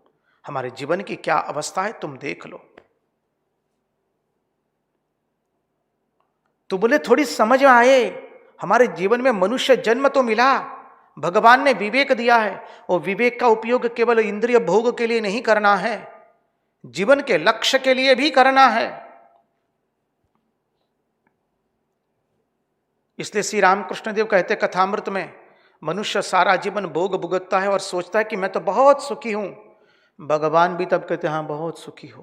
हमारे जीवन की क्या अवस्था है तुम देख लो। तो बोले थोड़ी समझ में आए, हमारे जीवन में मनुष्य जन्म तो मिला, भगवान ने विवेक दिया है, और विवेक का उपयोग केवल इंद्रिय भोग के लिए नहीं करना है, जीवन के लक्ष्य के लिए भी करना है। इसलिए श्री रामकृष्ण देव कहते कथामृत में, मनुष्य सारा जीवन भोग भुगतता है और सोचता है कि मैं तो बहुत सुखी हूं। भगवान भी तब कहते हैं हाँ बहुत सुखी हो,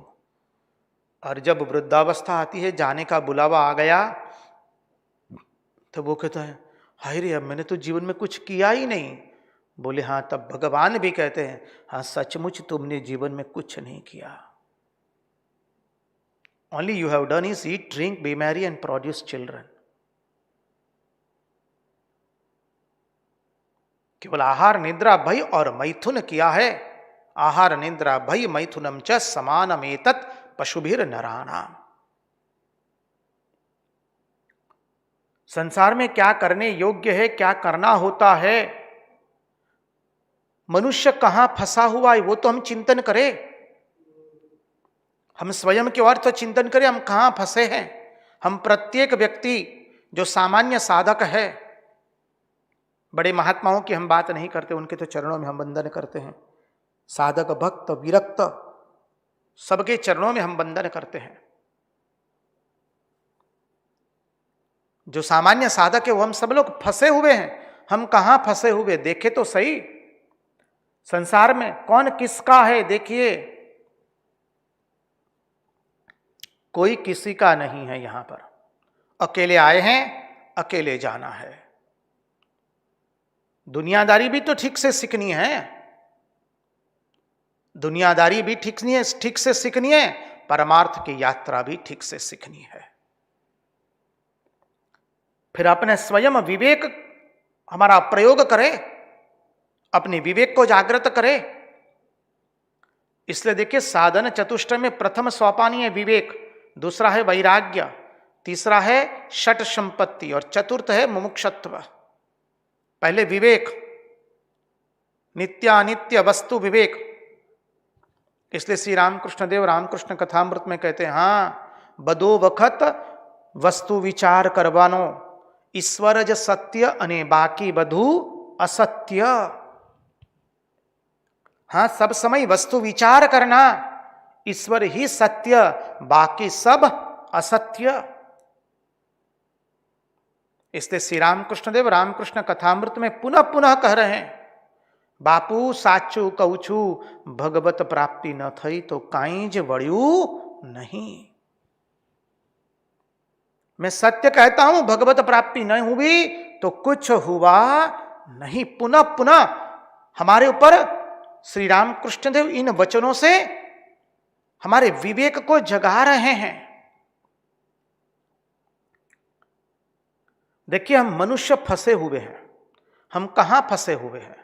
और जब वृद्धावस्था आती है, जाने का बुलावा आ गया, तो वो कहता है हाय रे अब मैंने तो जीवन में कुछ किया ही नहीं। बोले हाँ, तब भगवान भी कहते हैं हाँ सचमुच तुमने जीवन में कुछ नहीं किया। Only you have done is eat drink B Mary and produce children. केवल आहार निद्रा भय और मैथुन किया है। आहार निद्रा भय मैथुनम च समानमेतत् पशुभिर नराणाम। संसार में क्या करने योग्य है, क्या करना होता है, मनुष्य कहां फंसा हुआ है, वो तो हम चिंतन करें। हम स्वयं की ओर तो चिंतन करें, हम कहां फंसे हैं। हम प्रत्येक व्यक्ति जो सामान्य साधक है, बड़े महात्माओं की हम बात नहीं करते, उनके तो चरणों में हम वंदन करते हैं। साधक भक्त विरक्त सबके चरणों में हम वंदन करते हैं। जो सामान्य साधक है वो हम सब लोग फंसे हुए हैं। हम कहां फंसे हुए देखे तो सही। संसार में कौन किसका है देखिए, कोई किसी का नहीं है। यहां पर अकेले आए हैं, अकेले जाना है। दुनियादारी भी तो ठीक से सीखनी है, दुनियादारी भी ठीक से सीखनी है, परमार्थ की यात्रा भी ठीक से सीखनी है। फिर अपने स्वयं विवेक हमारा प्रयोग करें, अपने विवेक को जागृत करें। इसलिए देखिए साधन चतुष्टय में प्रथम सोपान है विवेक, दूसरा है वैराग्य, तीसरा है षट संपत्ति और चतुर्थ है मुमुक्षत्व। पहले विवेक, नित्यानित्य वस्तु विवेक। इसलिए श्री रामकृष्ण देव रामकृष्ण कथामृत में कहते हैं हाँ बदो वखत वस्तु विचार करवानो, ईश्वर ज सत्य अने बाकी बधु असत्य। हाँ सब समय वस्तु विचार करना, ईश्वर ही सत्य बाकी सब असत्य। इसलिए श्री रामकृष्ण देव रामकृष्ण कथामृत में पुनः पुनः कह रहे हैं, बापू साचू कहू भगवत प्राप्ति न थई तो काई ज वड़्यू नहीं। मैं सत्य कहता हूं, भगवत प्राप्ति नहीं हुई तो कुछ हुआ नहीं। पुनः पुनः हमारे ऊपर श्री रामकृष्ण देव इन वचनों से हमारे विवेक को जगा रहे हैं। देखिए हम मनुष्य फंसे हुए हैं। हम कहां फंसे हुए हैं?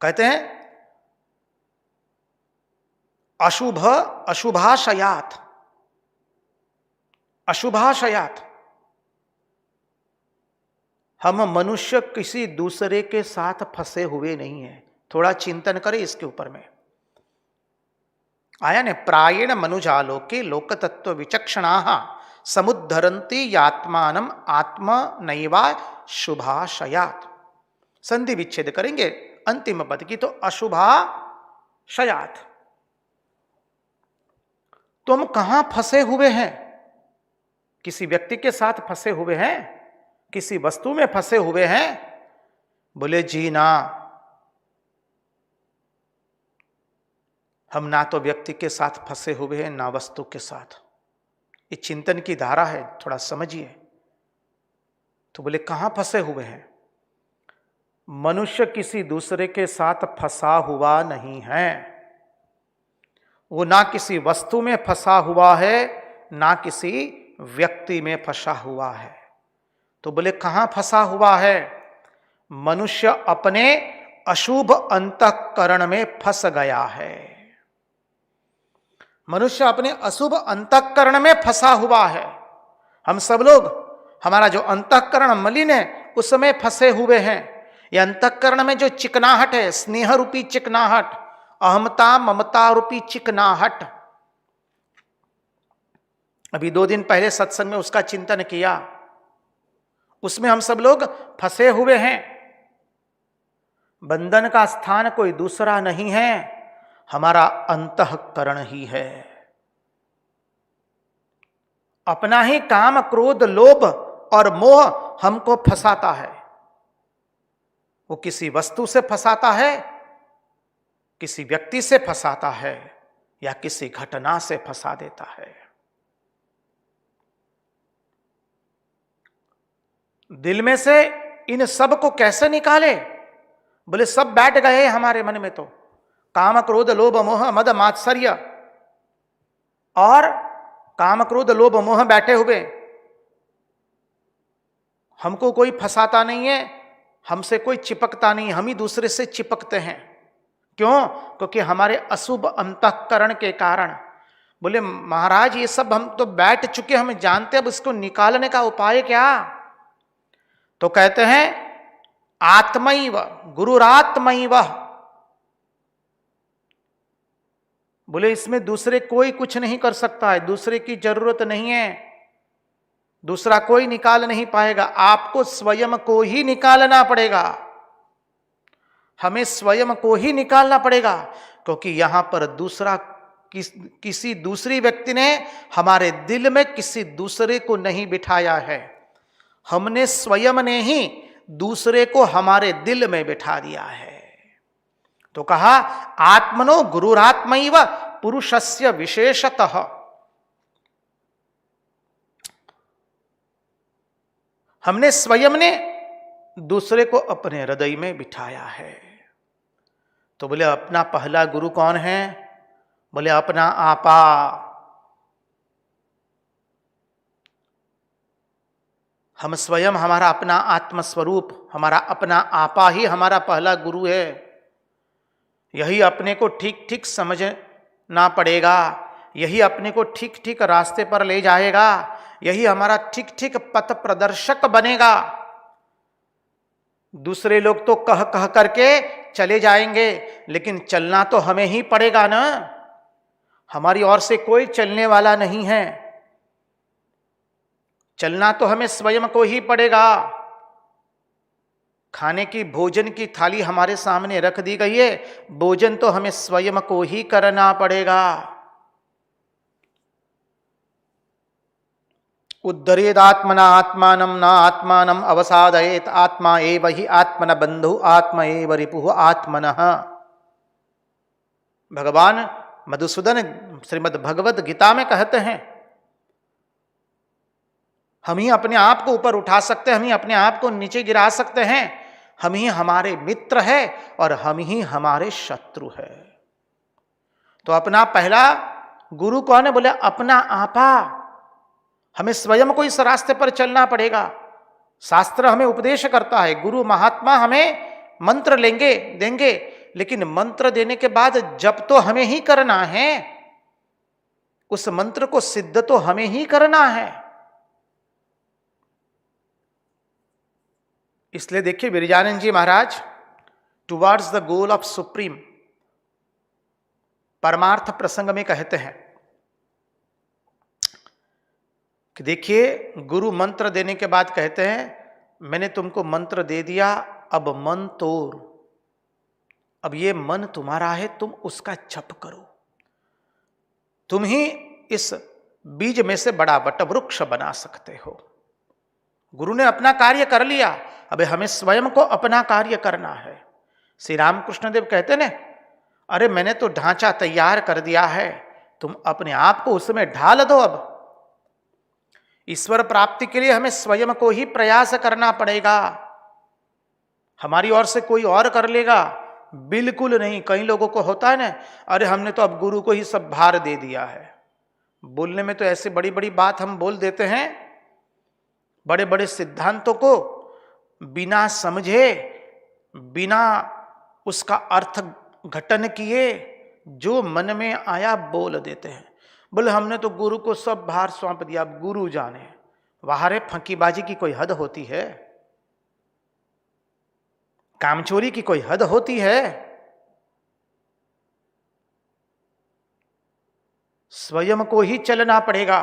कहते हैं अशुभ अशुभाशयात, अशुभाशयात। हम मनुष्य किसी दूसरे के साथ फंसे हुए नहीं हैं। थोड़ा चिंतन करें इसके ऊपर में। आया ने प्रायेण मनुजालोके लोक तत्व विचक्षणा समुद्धरन्ति यात्मानम आत्मा नैवा शुभाशयात। संधि विच्छेद करेंगे अंतिम पद की, तो अशुभाशयात। तुम कहां फंसे हुए हैं? किसी व्यक्ति के साथ फंसे हुए हैं, किसी वस्तु में फंसे हुए हैं? बोले जी ना, हम ना तो व्यक्ति के साथ फंसे हुए हैं ना वस्तु के साथ। ये चिंतन की धारा है, थोड़ा समझिए। तो बोले कहां फंसे हुए हैं? मनुष्य किसी दूसरे के साथ फंसा हुआ नहीं है। वो ना किसी वस्तु में फंसा हुआ है, ना किसी व्यक्ति में फंसा हुआ है। तो बोले कहां फंसा हुआ है? मनुष्य अपने अशुभ अंतःकरण में फंस गया है। मनुष्य अपने अशुभ अंतःकरण में फंसा हुआ है। हम सब लोग, हमारा जो अंतःकरण मलिन है उसमें फंसे हुए हैं। ये अंतःकरण में जो चिकनाहट है, स्नेह रूपी चिकनाहट, अहमता ममता रूपी चिकनाहट, अभी 2 दिन पहले सत्संग में उसका चिंतन किया। उसमें हम सब लोग फंसे हुए हैं। बंधन का स्थान कोई दूसरा नहीं है, हमारा अंतःकरण ही है। अपना ही काम क्रोध लोभ और मोह हमको फंसाता है। वो किसी वस्तु से फंसाता है, किसी व्यक्ति से फंसाता है, या किसी घटना से फंसा देता है। दिल में से इन सब को कैसे निकाले? बोले सब बैठ गए हमारे मन में तो, काम क्रोध लोभ मोह मद मात्सर्य, और काम क्रोध लोभ मोह बैठे हुए, हमको कोई फंसाता नहीं है, हमसे कोई चिपकता नहीं, हम ही दूसरे से चिपकते हैं। क्यों? क्योंकि हमारे अशुभ अंतःकरण के कारण। बोले महाराज ये सब हम तो बैठ चुके, हम जानते, अब इसको निकालने का उपाय क्या? तो कहते हैं आत्मैव गुरुरात्मैव। बोले इसमें दूसरे कोई कुछ नहीं कर सकता है, दूसरे की जरूरत नहीं है, दूसरा कोई निकाल नहीं पाएगा, आपको स्वयं को ही निकालना पड़ेगा, हमें स्वयं को ही निकालना पड़ेगा। क्योंकि यहां पर दूसरा किसी दूसरी व्यक्ति ने हमारे दिल में किसी दूसरे को नहीं बिठाया है, हमने स्वयं ने ही दूसरे को हमारे दिल में बिठा दिया है। तो कहा आत्मनो गुरुरात्मैव पुरुषस्य विशेषतः। हमने स्वयं ने दूसरे को अपने हृदय में बिठाया है। तो बोले अपना पहला गुरु कौन है? बोले अपना आपा। हम स्वयं, हमारा अपना आत्मस्वरूप, हमारा अपना आपा ही हमारा पहला गुरु है। यही अपने को ठीक ठीक समझना पड़ेगा, यही अपने को ठीक ठीक रास्ते पर ले जाएगा, यही हमारा ठीक ठीक पथ प्रदर्शक बनेगा। दूसरे लोग तो कह कह करके चले जाएंगे, लेकिन चलना तो हमें ही पड़ेगा ना, हमारी ओर से कोई चलने वाला नहीं है, चलना तो हमें स्वयं को ही पड़ेगा। खाने की भोजन की थाली हमारे सामने रख दी गई है, भोजन तो हमें स्वयं को ही करना पड़ेगा। उद्धरेदात्मना आत्मानं न आत्मानं अवसादयेत आत्मा एव हि आत्मन बंधु आत्मा एव रिपुः आत्मनः। भगवान मधुसूदन श्रीमद् भगवद गीता में कहते हैं हम ही अपने आप को ऊपर उठा सकते हैं, हम ही अपने आप को नीचे गिरा सकते हैं, हम ही हमारे मित्र है और हम ही हमारे शत्रु है। तो अपना पहला गुरु कौन है? बोले अपना आपा। हमें स्वयं को इस रास्ते पर चलना पड़ेगा। शास्त्र हमें उपदेश करता है, गुरु महात्मा हमें मंत्र देंगे, लेकिन मंत्र देने के बाद जप तो हमें ही करना है, उस मंत्र को सिद्ध तो हमें ही करना है। इसलिए देखिए Virjanand ji Maharaj towards the goal of supreme परमार्थ प्रसंग में कहते हैं कि देखिए गुरु मंत्र देने के बाद कहते हैं मैंने तुमको मंत्र दे दिया, अब मन तोड़, अब ये मन तुम्हारा है, तुम उसका जप करो, तुम ही इस बीज में से बड़ा वटवृक्ष बना सकते हो। गुरु ने अपना कार्य कर लिया, अब हमें स्वयं को अपना कार्य करना है। श्री रामकृष्ण देव कहते ने अरे मैंने तो ढांचा तैयार कर दिया है, तुम अपने आप को उसमें ढाल दो। अब ईश्वर प्राप्ति के लिए हमें स्वयं को ही प्रयास करना पड़ेगा, हमारी ओर से कोई और कर लेगा बिल्कुल नहीं। कई लोगों को होता है ना, अरे हमने तो अब गुरु को ही सब भार दे दिया है। बोलने में तो ऐसे बड़ी बड़ी बात हम बोल देते हैं, बड़े बड़े सिद्धांतों को बिना समझे, बिना उसका अर्थ घटन किए, जो मन में आया बोल देते हैं। बोले हमने तो गुरु को सब भार सौंप दिया, अब गुरु जाने। वाहरे फंकीबाजी की कोई हद होती है? कामचोरी की कोई हद होती है? स्वयं को ही चलना पड़ेगा।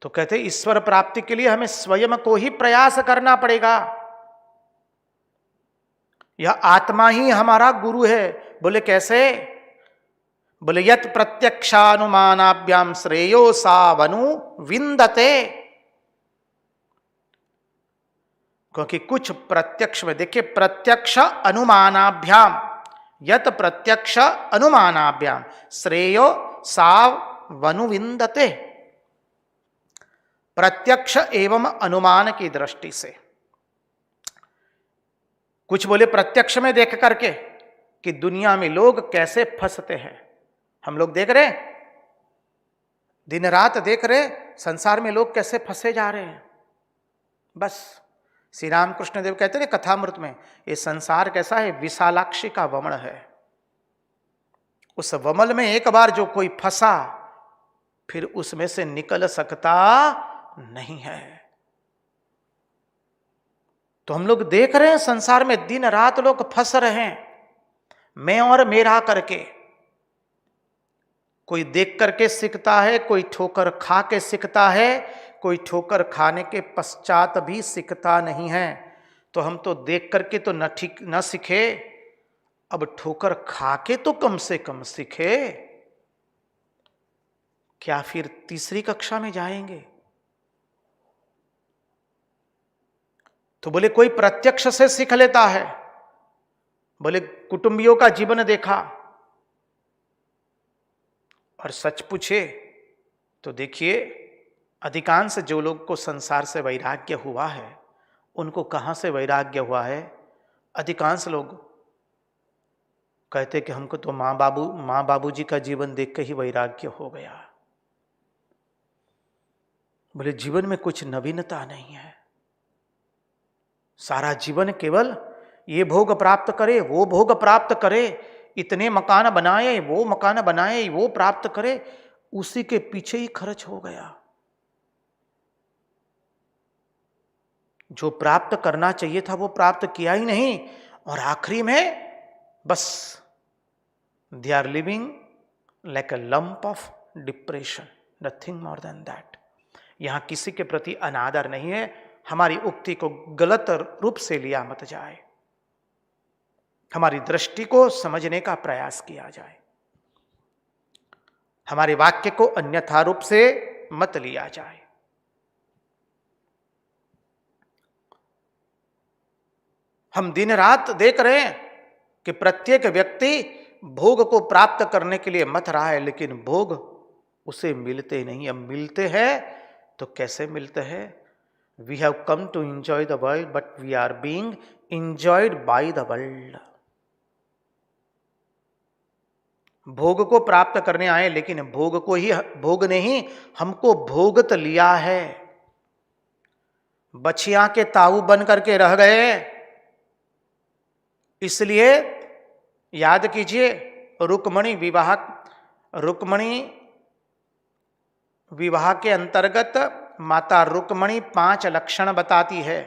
तो कहते ईश्वर प्राप्ति के लिए हमें स्वयं को ही प्रयास करना पड़ेगा। यह आत्मा ही हमारा गुरु है। बोले कैसे? बोले यत प्रत्यक्षानुमानाभ्याम श्रेयो सावनु विंदते। क्योंकि कुछ प्रत्यक्ष में देखिए, प्रत्यक्ष अनुमानाभ्याम, यत प्रत्यक्ष अनुमानाभ्याम श्रेयो सावनु विंदते। प्रत्यक्ष एवं अनुमान की दृष्टि से, कुछ बोले प्रत्यक्ष में देख करके कि दुनिया में लोग कैसे फंसते हैं। हम लोग देख रहे, दिन रात देख रहे संसार में लोग कैसे फंसे जा रहे हैं। बस श्री रामकृष्ण देव कहते हैं कथामृत में, ये संसार कैसा है, विशालाक्षी का वमन है। उस वमल में एक बार जो कोई फंसा, फिर उसमें से निकल सकता नहीं है। तो हम लोग देख रहे हैं संसार में दिन रात लोग फंस रहे हैं, मैं और मेरा करके। कोई देख करके सीखता है, कोई ठोकर खा के सीखता है, कोई ठोकर खाने के पश्चात भी सीखता नहीं है। तो हम तो देख करके तो न सीखे, अब ठोकर खा के तो कम से कम सीखे। क्या फिर तीसरी कक्षा में जाएंगे? तो बोले कोई प्रत्यक्ष से सीख लेता है। बोले कुटुंबियों का जीवन देखा और सच पूछे तो देखिए, अधिकांश जो लोग को संसार से वैराग्य हुआ है, उनको कहां से वैराग्य हुआ है? अधिकांश लोग कहते कि हमको तो माँ बाबूजी का जीवन देख के ही वैराग्य हो गया। बोले जीवन में कुछ नवीनता नहीं है, सारा जीवन केवल ये भोग प्राप्त करे, वो भोग प्राप्त करे, इतने मकान बनाए, वो मकान बनाए, वो प्राप्त करे, उसी के पीछे ही खर्च हो गया। जो प्राप्त करना चाहिए था वो प्राप्त किया ही नहीं, और आखिरी में बस they are living like a lump of depression, nothing more than that. यहां किसी के प्रति अनादर नहीं है। हमारी उक्ति को गलत रूप से लिया मत जाए, हमारी दृष्टि को समझने का प्रयास किया जाए, हमारे वाक्य को अन्यथा रूप से मत लिया जाए। हम दिन रात देख रहे हैं कि प्रत्येक व्यक्ति भोग को प्राप्त करने के लिए मथ रहा है, लेकिन भोग उसे मिलते नहीं। अब मिलते हैं तो कैसे मिलते हैं? We have come to enjoy the world but we are being enjoyed by the world. भोग को प्राप्त करने आए, लेकिन भोग ने ही हमको भोगत लिया है। बछिया के ताऊ बन करके रह गए। इसलिए याद कीजिए, रुक्मणी विवाह के अंतर्गत माता रुक्मणी 5 लक्षण बताती है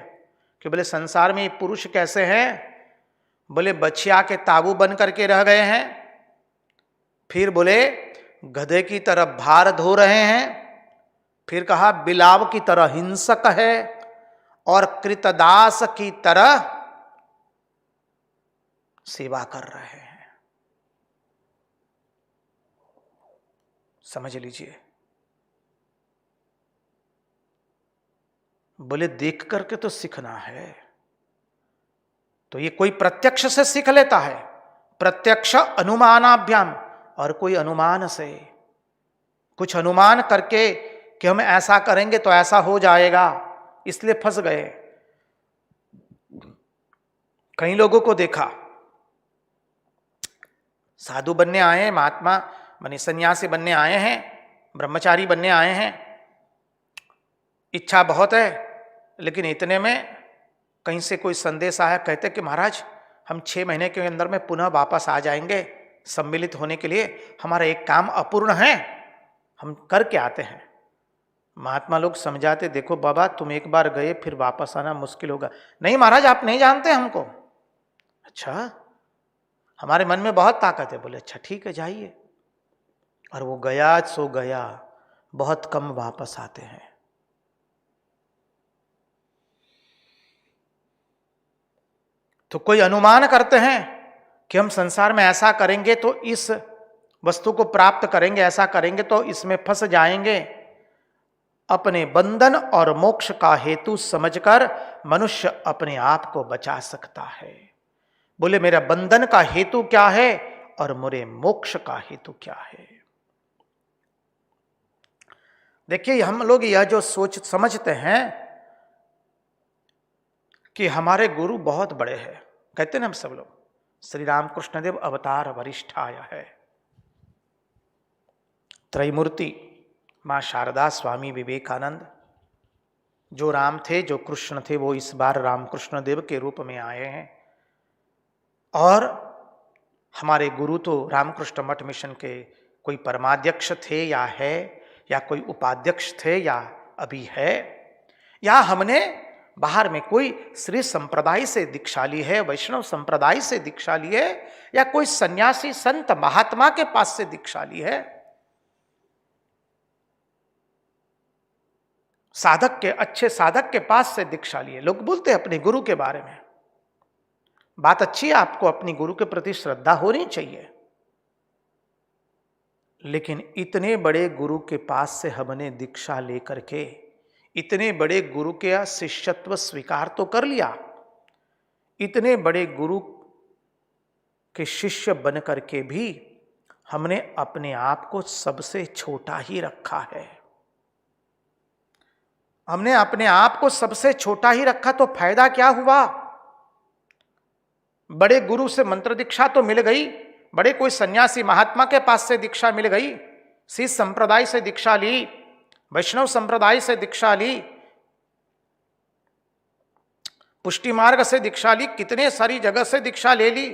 कि बोले संसार में पुरुष कैसे हैं। बोले बछिया के ताबू बन करके रह गए हैं, फिर बोले गधे की तरह भार धो रहे हैं, फिर कहा बिलाव की तरह हिंसक है, और कृतदास की तरह सेवा कर रहे हैं। समझ लीजिए। बोले देख करके तो सीखना है। तो ये कोई प्रत्यक्ष से सीख लेता है, प्रत्यक्ष अनुमानाभ्याम, और कोई अनुमान से, कुछ अनुमान करके कि हम ऐसा करेंगे तो ऐसा हो जाएगा, इसलिए फंस गए। कई लोगों को देखा, साधु बनने आए हैं, महात्मा माने सन्यासी बनने आए हैं, ब्रह्मचारी बनने आए हैं, इच्छा बहुत है, लेकिन इतने में कहीं से कोई संदेश आया, कहते कि महाराज हम 6 महीने के अंदर में पुनः वापस आ जाएंगे सम्मिलित होने के लिए, हमारा एक काम अपूर्ण है, हम करके आते हैं। महात्मा लोग समझाते, देखो बाबा तुम एक बार गए फिर वापस आना मुश्किल होगा। नहीं महाराज आप नहीं जानते हमको। अच्छा, हमारे मन में बहुत ताकत है। बोले अच्छा ठीक है जाइए। और वो गया सो गया, बहुत कम वापस आते हैं। तो कोई अनुमान करते हैं कि हम संसार में ऐसा करेंगे तो इस वस्तु को प्राप्त करेंगे, ऐसा करेंगे तो इसमें फंस जाएंगे। अपने बंधन और मोक्ष का हेतु समझकर मनुष्य अपने आप को बचा सकता है। बोले मेरा बंधन का हेतु क्या है और मेरे मोक्ष का हेतु क्या है। देखिए हम लोग यह जो सोच समझते हैं कि हमारे गुरु बहुत बड़े हैं, कहते ना हम सब लोग, श्री रामकृष्ण देव अवतार वरिष्ठाय है, त्रैमूर्ति मां शारदा, स्वामी विवेकानंद, जो राम थे जो कृष्ण थे वो इस बार रामकृष्ण देव के रूप में आए हैं। और हमारे गुरु तो रामकृष्ण मठ मिशन के कोई परमाध्यक्ष थे या है, या कोई उपाध्यक्ष थे या अभी है, या हमने बाहर में कोई श्री संप्रदाय से दीक्षा ली है, वैष्णव संप्रदाय से दीक्षा ली है, या कोई सन्यासी संत महात्मा के पास से दीक्षा ली है। साधक के, अच्छे साधक के पास से दीक्षा ली है। लोग बोलते हैं अपने गुरु के बारे में, बात अच्छी है, आपको अपनी गुरु के प्रति श्रद्धा होनी चाहिए, लेकिन इतने बड़े गुरु के पास से हमने दीक्षा लेकर के इतने बड़े गुरु के शिष्यत्व स्वीकार तो कर लिया, इतने बड़े गुरु के शिष्य बन करके भी हमने अपने आप को सबसे छोटा ही रखा है। हमने अपने आप को सबसे छोटा ही रखा तो फायदा क्या हुआ। बड़े गुरु से मंत्र दीक्षा तो मिल गई, बड़े कोई सन्यासी महात्मा के पास से दीक्षा मिल गई, शीश संप्रदाय से दीक्षा ली, वैष्णव संप्रदाय से दीक्षा ली, पुष्टि मार्ग से दीक्षा ली, कितने सारी जगह से दीक्षा ले ली।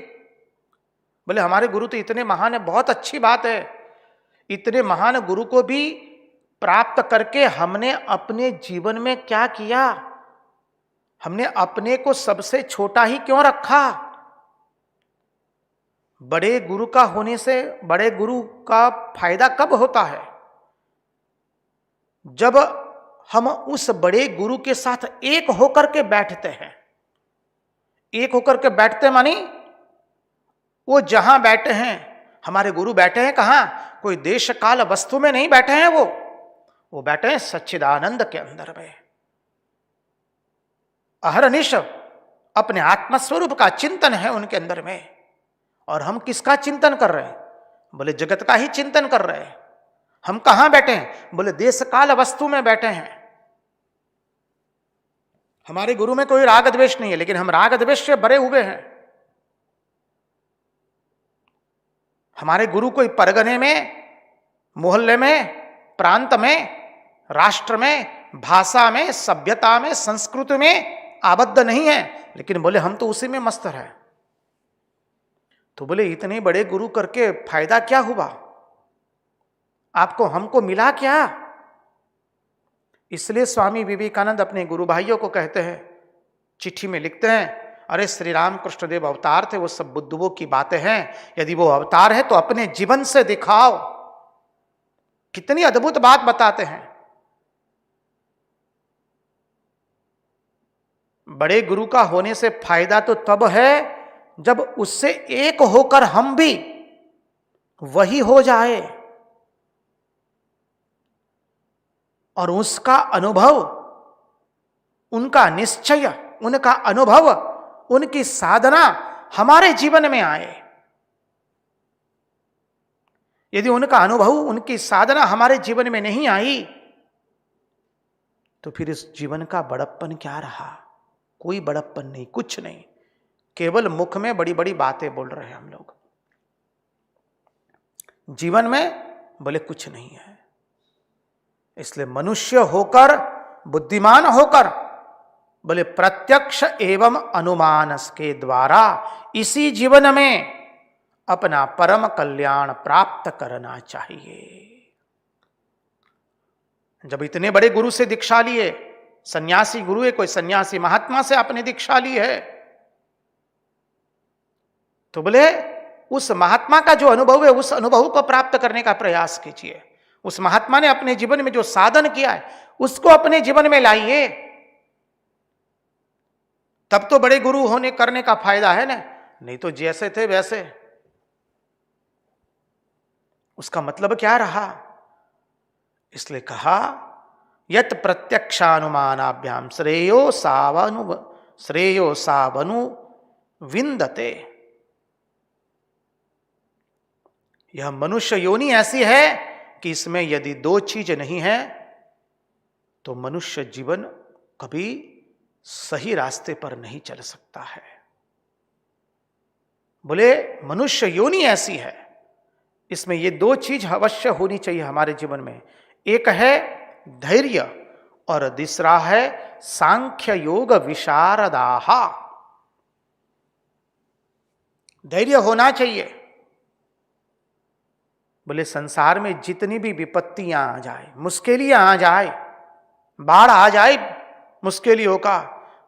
बोले हमारे गुरु तो इतने महान है, बहुत अच्छी बात है। इतने महान गुरु को भी प्राप्त करके हमने अपने जीवन में क्या किया, हमने अपने को सबसे छोटा ही क्यों रखा। बड़े गुरु का होने से बड़े गुरु का फायदा कब होता है, जब हम उस बड़े गुरु के साथ एक होकर के बैठते हैं। एक होकर के बैठते मानी वो जहां बैठे हैं, हमारे गुरु बैठे हैं कहां, कोई देश काल वस्तु में नहीं बैठे हैं, वो बैठे हैं सच्चिदानंद के अंदर में। अहरनिश अपने आत्मस्वरूप का चिंतन है उनके अंदर में। और हम किसका चिंतन कर रहे हैं, बोले जगत का ही चिंतन कर रहे हैं। हम कहां बैठे हैं, बोले देश काल वस्तु में बैठे हैं। हमारे गुरु में कोई राग द्वेष नहीं है, लेकिन हम राग द्वेष से भरे हुए हैं। हमारे गुरु कोई परगने में, मोहल्ले में, प्रांत में, राष्ट्र में, भाषा में, सभ्यता में, संस्कृति में आबद्ध नहीं है, लेकिन बोले हम तो उसी में मस्त रहे। तो बोले इतने बड़े गुरु करके फायदा क्या हुआ, आपको हमको मिला क्या। इसलिए स्वामी विवेकानंद अपने गुरु भाइयों को कहते हैं, चिट्ठी में लिखते हैं, अरे श्री राम कृष्ण देव अवतार थे, वो सब बुद्धुओं की बातें हैं, यदि वो अवतार है तो अपने जीवन से दिखाओ। कितनी अद्भुत बात बताते हैं। बड़े गुरु का होने से फायदा तो तब है जब उससे एक होकर हम भी वही हो जाए, और उसका अनुभव, उनका निश्चय, उनका अनुभव, उनकी साधना हमारे जीवन में आए। यदि उनका अनुभव, उनकी साधना हमारे जीवन में नहीं आई तो फिर इस जीवन का बड़प्पन क्या रहा। कोई बड़प्पन नहीं, कुछ नहीं, केवल मुख में बड़ी बड़ी बातें बोल रहे हैं हम लोग, जीवन में बोले कुछ नहीं है। इसलिए मनुष्य होकर, बुद्धिमान होकर, बोले प्रत्यक्ष एवं अनुमान के द्वारा इसी जीवन में अपना परम कल्याण प्राप्त करना चाहिए। जब इतने बड़े गुरु से दीक्षा लिए, सन्यासी गुरु है, कोई सन्यासी महात्मा से आपने दीक्षा ली है, तो बोले उस महात्मा का जो अनुभव है उस अनुभव को प्राप्त करने का प्रयास कीजिए। उस महात्मा ने अपने जीवन में जो साधन किया है उसको अपने जीवन में लाइए, तब तो बड़े गुरु होने करने का फायदा है ना। नहीं तो जैसे थे वैसे, उसका मतलब क्या रहा? इसलिए कहा यत प्रत्यक्षानुमानाभ्याम श्रेयो सावनु विंदते। यह मनुष्य योनि ऐसी है कि इसमें यदि दो चीज नहीं है तो मनुष्य जीवन कभी सही रास्ते पर नहीं चल सकता है। बोले मनुष्य योनि ऐसी है, इसमें ये दो चीज अवश्य होनी चाहिए हमारे जीवन में। एक है धैर्य और दूसरा है सांख्य योग विशारदाहा। धैर्य होना चाहिए। बोले संसार में जितनी भी विपत्तियां आ जाए, मुश्किलियां आ जाए, बाढ़ आ जाए मुश्किलियों का,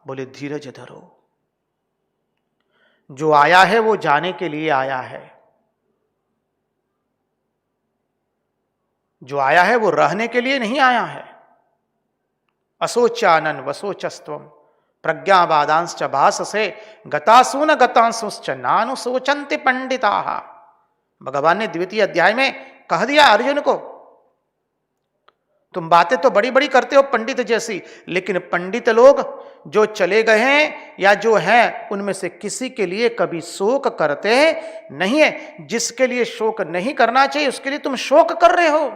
बोले धीरज धरो। जो आया है वो जाने के लिए आया है, जो आया है वो रहने के लिए नहीं आया है। असोचानन वसोचस्त्वम प्रज्ञावादांश्च भाससे गतासून गतांसुश्च नानुशोचन्ति पंडिताः। भगवान ने द्वितीय अध्याय में कह दिया अर्जुन को, तुम बातें तो बड़ी बड़ी करते हो पंडित जैसी, लेकिन पंडित लोग जो चले गए हैं या जो हैं उनमें से किसी के लिए कभी शोक करते नहीं है। जिसके लिए शोक नहीं करना चाहिए उसके लिए तुम शोक कर रहे हो।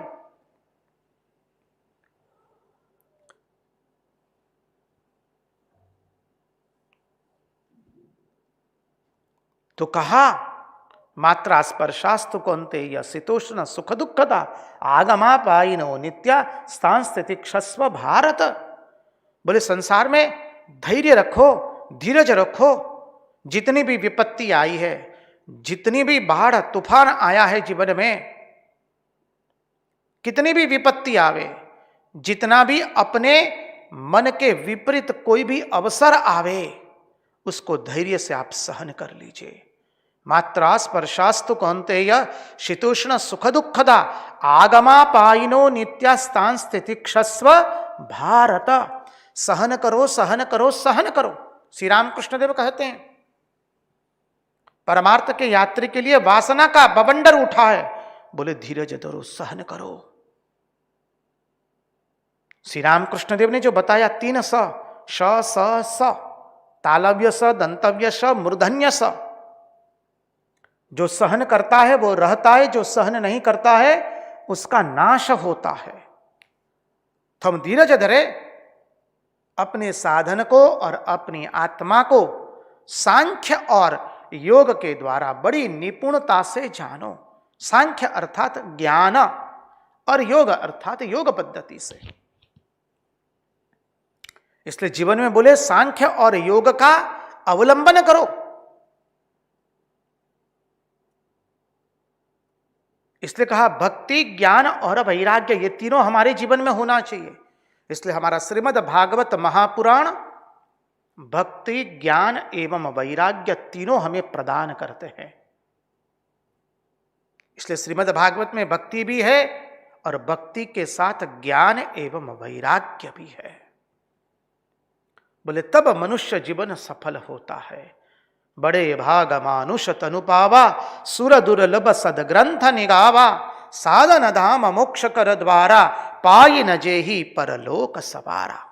तो कहा मात्रा स्पर्शास्तु कौन्तेय शीतोष्ण सुख दुखदा आगमा पाइनो नित्या स्थान स्थिति क्षस्व भारत। बोले संसार में धैर्य रखो, धीरज रखो। जितनी भी विपत्ति आई है, जितनी भी बाढ़ तूफान आया है जीवन में, कितनी भी विपत्ति आवे, जितना भी अपने मन के विपरीत कोई भी अवसर आवे, उसको धैर्य से आप सहन कर लीजिए। मात्रा स्पर्शास्तु कौन्तेय शीतोष्ण सुख दुखदा आगमा पाइनो नित्यास्तान स्थिति क्षस्व भारत। सहन करो, सहन करो, सहन करो। श्री रामकृष्ण देव कहते हैं परमार्थ के यात्री के लिए वासना का बवंडर उठा है, बोले धीरज धरो, सहन करो। श्री रामकृष्ण देव ने जो बताया 3 स तालव्य स दंतव्य स मूर्धन्य स। जो सहन करता है वो रहता है, जो सहन नहीं करता है उसका नाश होता है। तो हम धीरज धरे, अपने साधन को और अपनी आत्मा को सांख्य और योग के द्वारा बड़ी निपुणता से जानो। सांख्य अर्थात ज्ञान और योग अर्थात योग पद्धति से। इसलिए जीवन में बोले सांख्य और योग का अवलंबन करो। इसलिए कहा भक्ति, ज्ञान और वैराग्य ये तीनों हमारे जीवन में होना चाहिए। इसलिए हमारा श्रीमद् भागवत महापुराण भक्ति, ज्ञान एवं वैराग्य तीनों हमें प्रदान करते हैं। इसलिए श्रीमद् भागवत में भक्ति भी है और भक्ति के साथ ज्ञान एवं वैराग्य भी है। बोले तब मनुष्य जीवन सफल होता है। बड़े भाग मानुष तनु पावा सुर दुर्लभ सदग्रंथ निगावा साधन धाम मोक्ष कर द्वारा पाई न जेहि परलोक सवारा।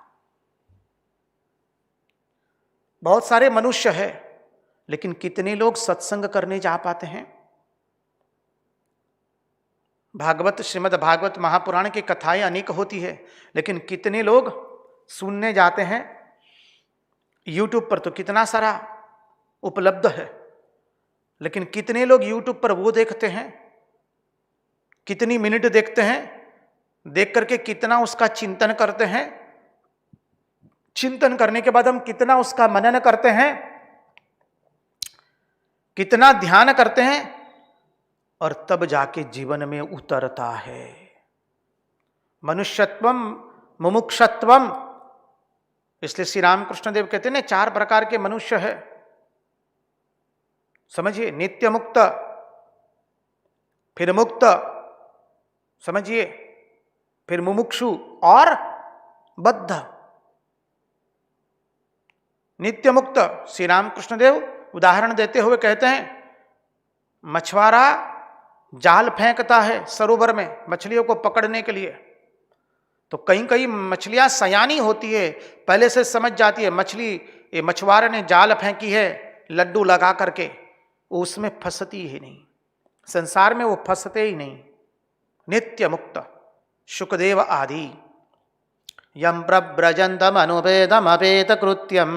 बहुत सारे मनुष्य है, लेकिन कितने लोग सत्संग करने जा पाते हैं? भागवत, श्रीमद् भागवत महापुराण की कथाएं अनेक होती है, लेकिन कितने लोग सुनने जाते हैं? यूट्यूब पर तो कितना सारा उपलब्ध है, लेकिन कितने लोग यूट्यूब पर वो देखते हैं, कितनी मिनट देखते हैं, देख करके कितना उसका चिंतन करते हैं, चिंतन करने के बाद हम कितना उसका मनन करते हैं, कितना ध्यान करते हैं, और तब जाके जीवन में उतरता है। मनुष्यत्वम मुमुक्षत्वम। इसलिए श्री रामकृष्ण देव कहते हैं ना 4 प्रकार के मनुष्य है। समझिए, नित्य मुक्त, फिर मुक्त, समझिए, फिर मुमुक्षु और बद्ध। नित्य मुक्त श्री रामकृष्ण देव उदाहरण देते हुए कहते हैं मछुआरा जाल फेंकता है सरोवर में मछलियों को पकड़ने के लिए, तो कहीं कहीं मछलियां सयानी होती है, पहले से समझ जाती है मछली, ये मछुआरे ने जाल फेंकी है लड्डू लगा करके, उसमें फंसती ही नहीं, संसार में वो फंसते ही नहीं। नित्य मुक्त शुकदेव आदि यम प्रव्रजंतम अनुपेदम अपेत कृत्यम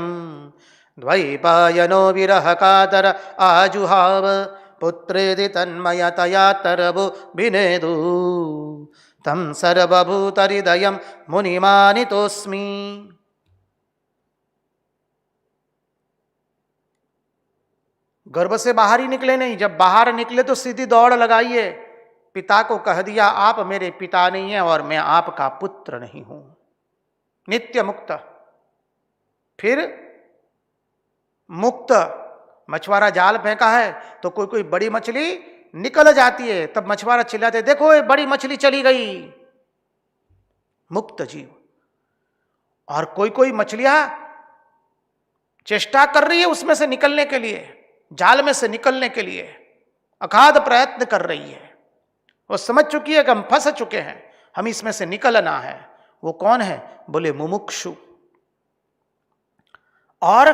द्वैपायनो विरह कातर आजुहाव पुत्रेदि तन्मयतया तरबु विनेदु तम सर्वभूतहृदयं मुनिमानितोऽस्मि। गर्भ से बाहर ही निकले नहीं, जब बाहर निकले तो सीधी दौड़ लगाइए, पिता को कह दिया आप मेरे पिता नहीं हैं और मैं आपका पुत्र नहीं हूं। नित्य मुक्त। फिर मुक्त, मछुआरा जाल फेंका है तो कोई कोई बड़ी मछली निकल जाती है, तब मछुआरा चिल्लाते देखो ये बड़ी मछली चली गई, मुक्त जीव। और कोई कोई मछलियां चेष्टा कर रही है उसमें से निकलने के लिए, जाल में से निकलने के लिए अगाध प्रयत्न कर रही है, वो समझ चुकी है कि हम फंस चुके हैं, हम इसमें से निकलना है। वो कौन है? बोले मुमुक्षु। और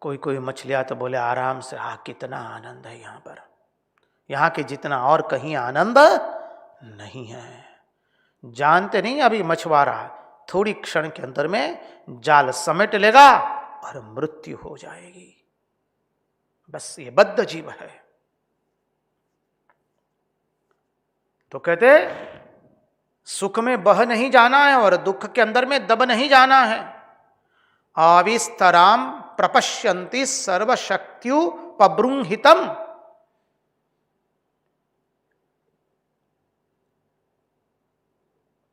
कोई कोई मछलियां तो बोले आराम से, हा कितना आनंद है यहां पर, यहां के जितना और कहीं आनंद नहीं है। जानते नहीं अभी मछुआरा थोड़ी क्षण के अंदर में जाल समेट लेगा और मृत्यु हो जाएगी। बस ये बद्ध जीव है। तो कहते सुख में बह नहीं जाना है और दुख के अंदर में दब नहीं जाना है। आविस्तराम प्रपश्यन्ति सर्वशक्त्युपबृंहितम्।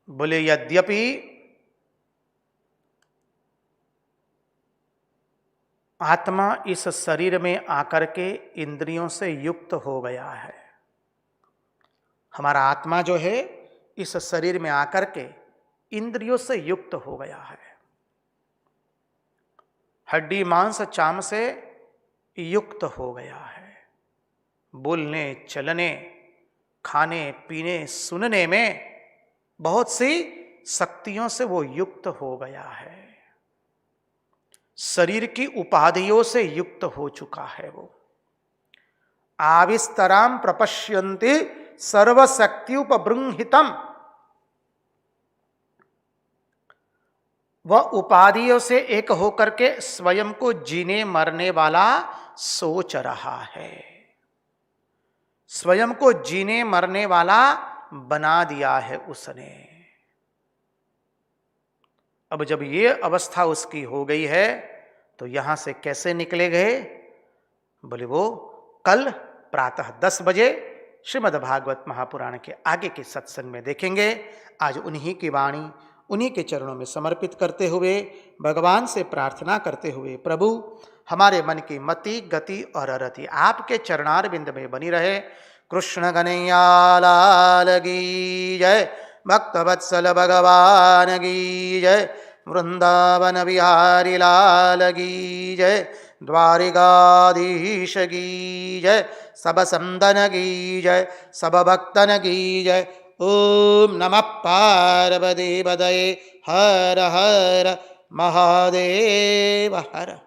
बोले यद्यपि आत्मा इस शरीर में आकर के इंद्रियों से युक्त हो गया है, हमारा आत्मा जो है इस शरीर में आकर के इंद्रियों से युक्त हो गया है, हड्डी मांस चाम से युक्त हो गया है, बोलने चलने खाने पीने सुनने में बहुत सी शक्तियों से वो युक्त हो गया है, शरीर की उपाधियों से युक्त हो चुका है। वो आविस्तराम प्रपश्यन्ति सर्वशक्त्युपबृंहितम्। वह उपाधियों से एक होकर के स्वयं को जीने मरने वाला सोच रहा है, स्वयं को जीने मरने वाला बना दिया है उसने। अब जब ये अवस्था उसकी हो गई है तो यहां से कैसे निकले गए? बोले वो कल प्रातः 10 बजे श्रीमद् भागवत महापुराण के आगे के सत्संग में देखेंगे। आज उन्हीं की वाणी उन्हीं के चरणों में समर्पित करते हुए भगवान से प्रार्थना करते हुए, प्रभु हमारे मन की मति गति और रति आपके चरणार बिंद में बनी रहे। कृष्ण कन्हैया लाल की जय, भक्तवत्सल भगवान की जय, वृंदावन बिहारी लाल की जय, द्वारिकाधीश की जय, सब संतन की जय, सब भक्तन की जय। ओम नमः पार्वती पतये हर हर महादेव हर।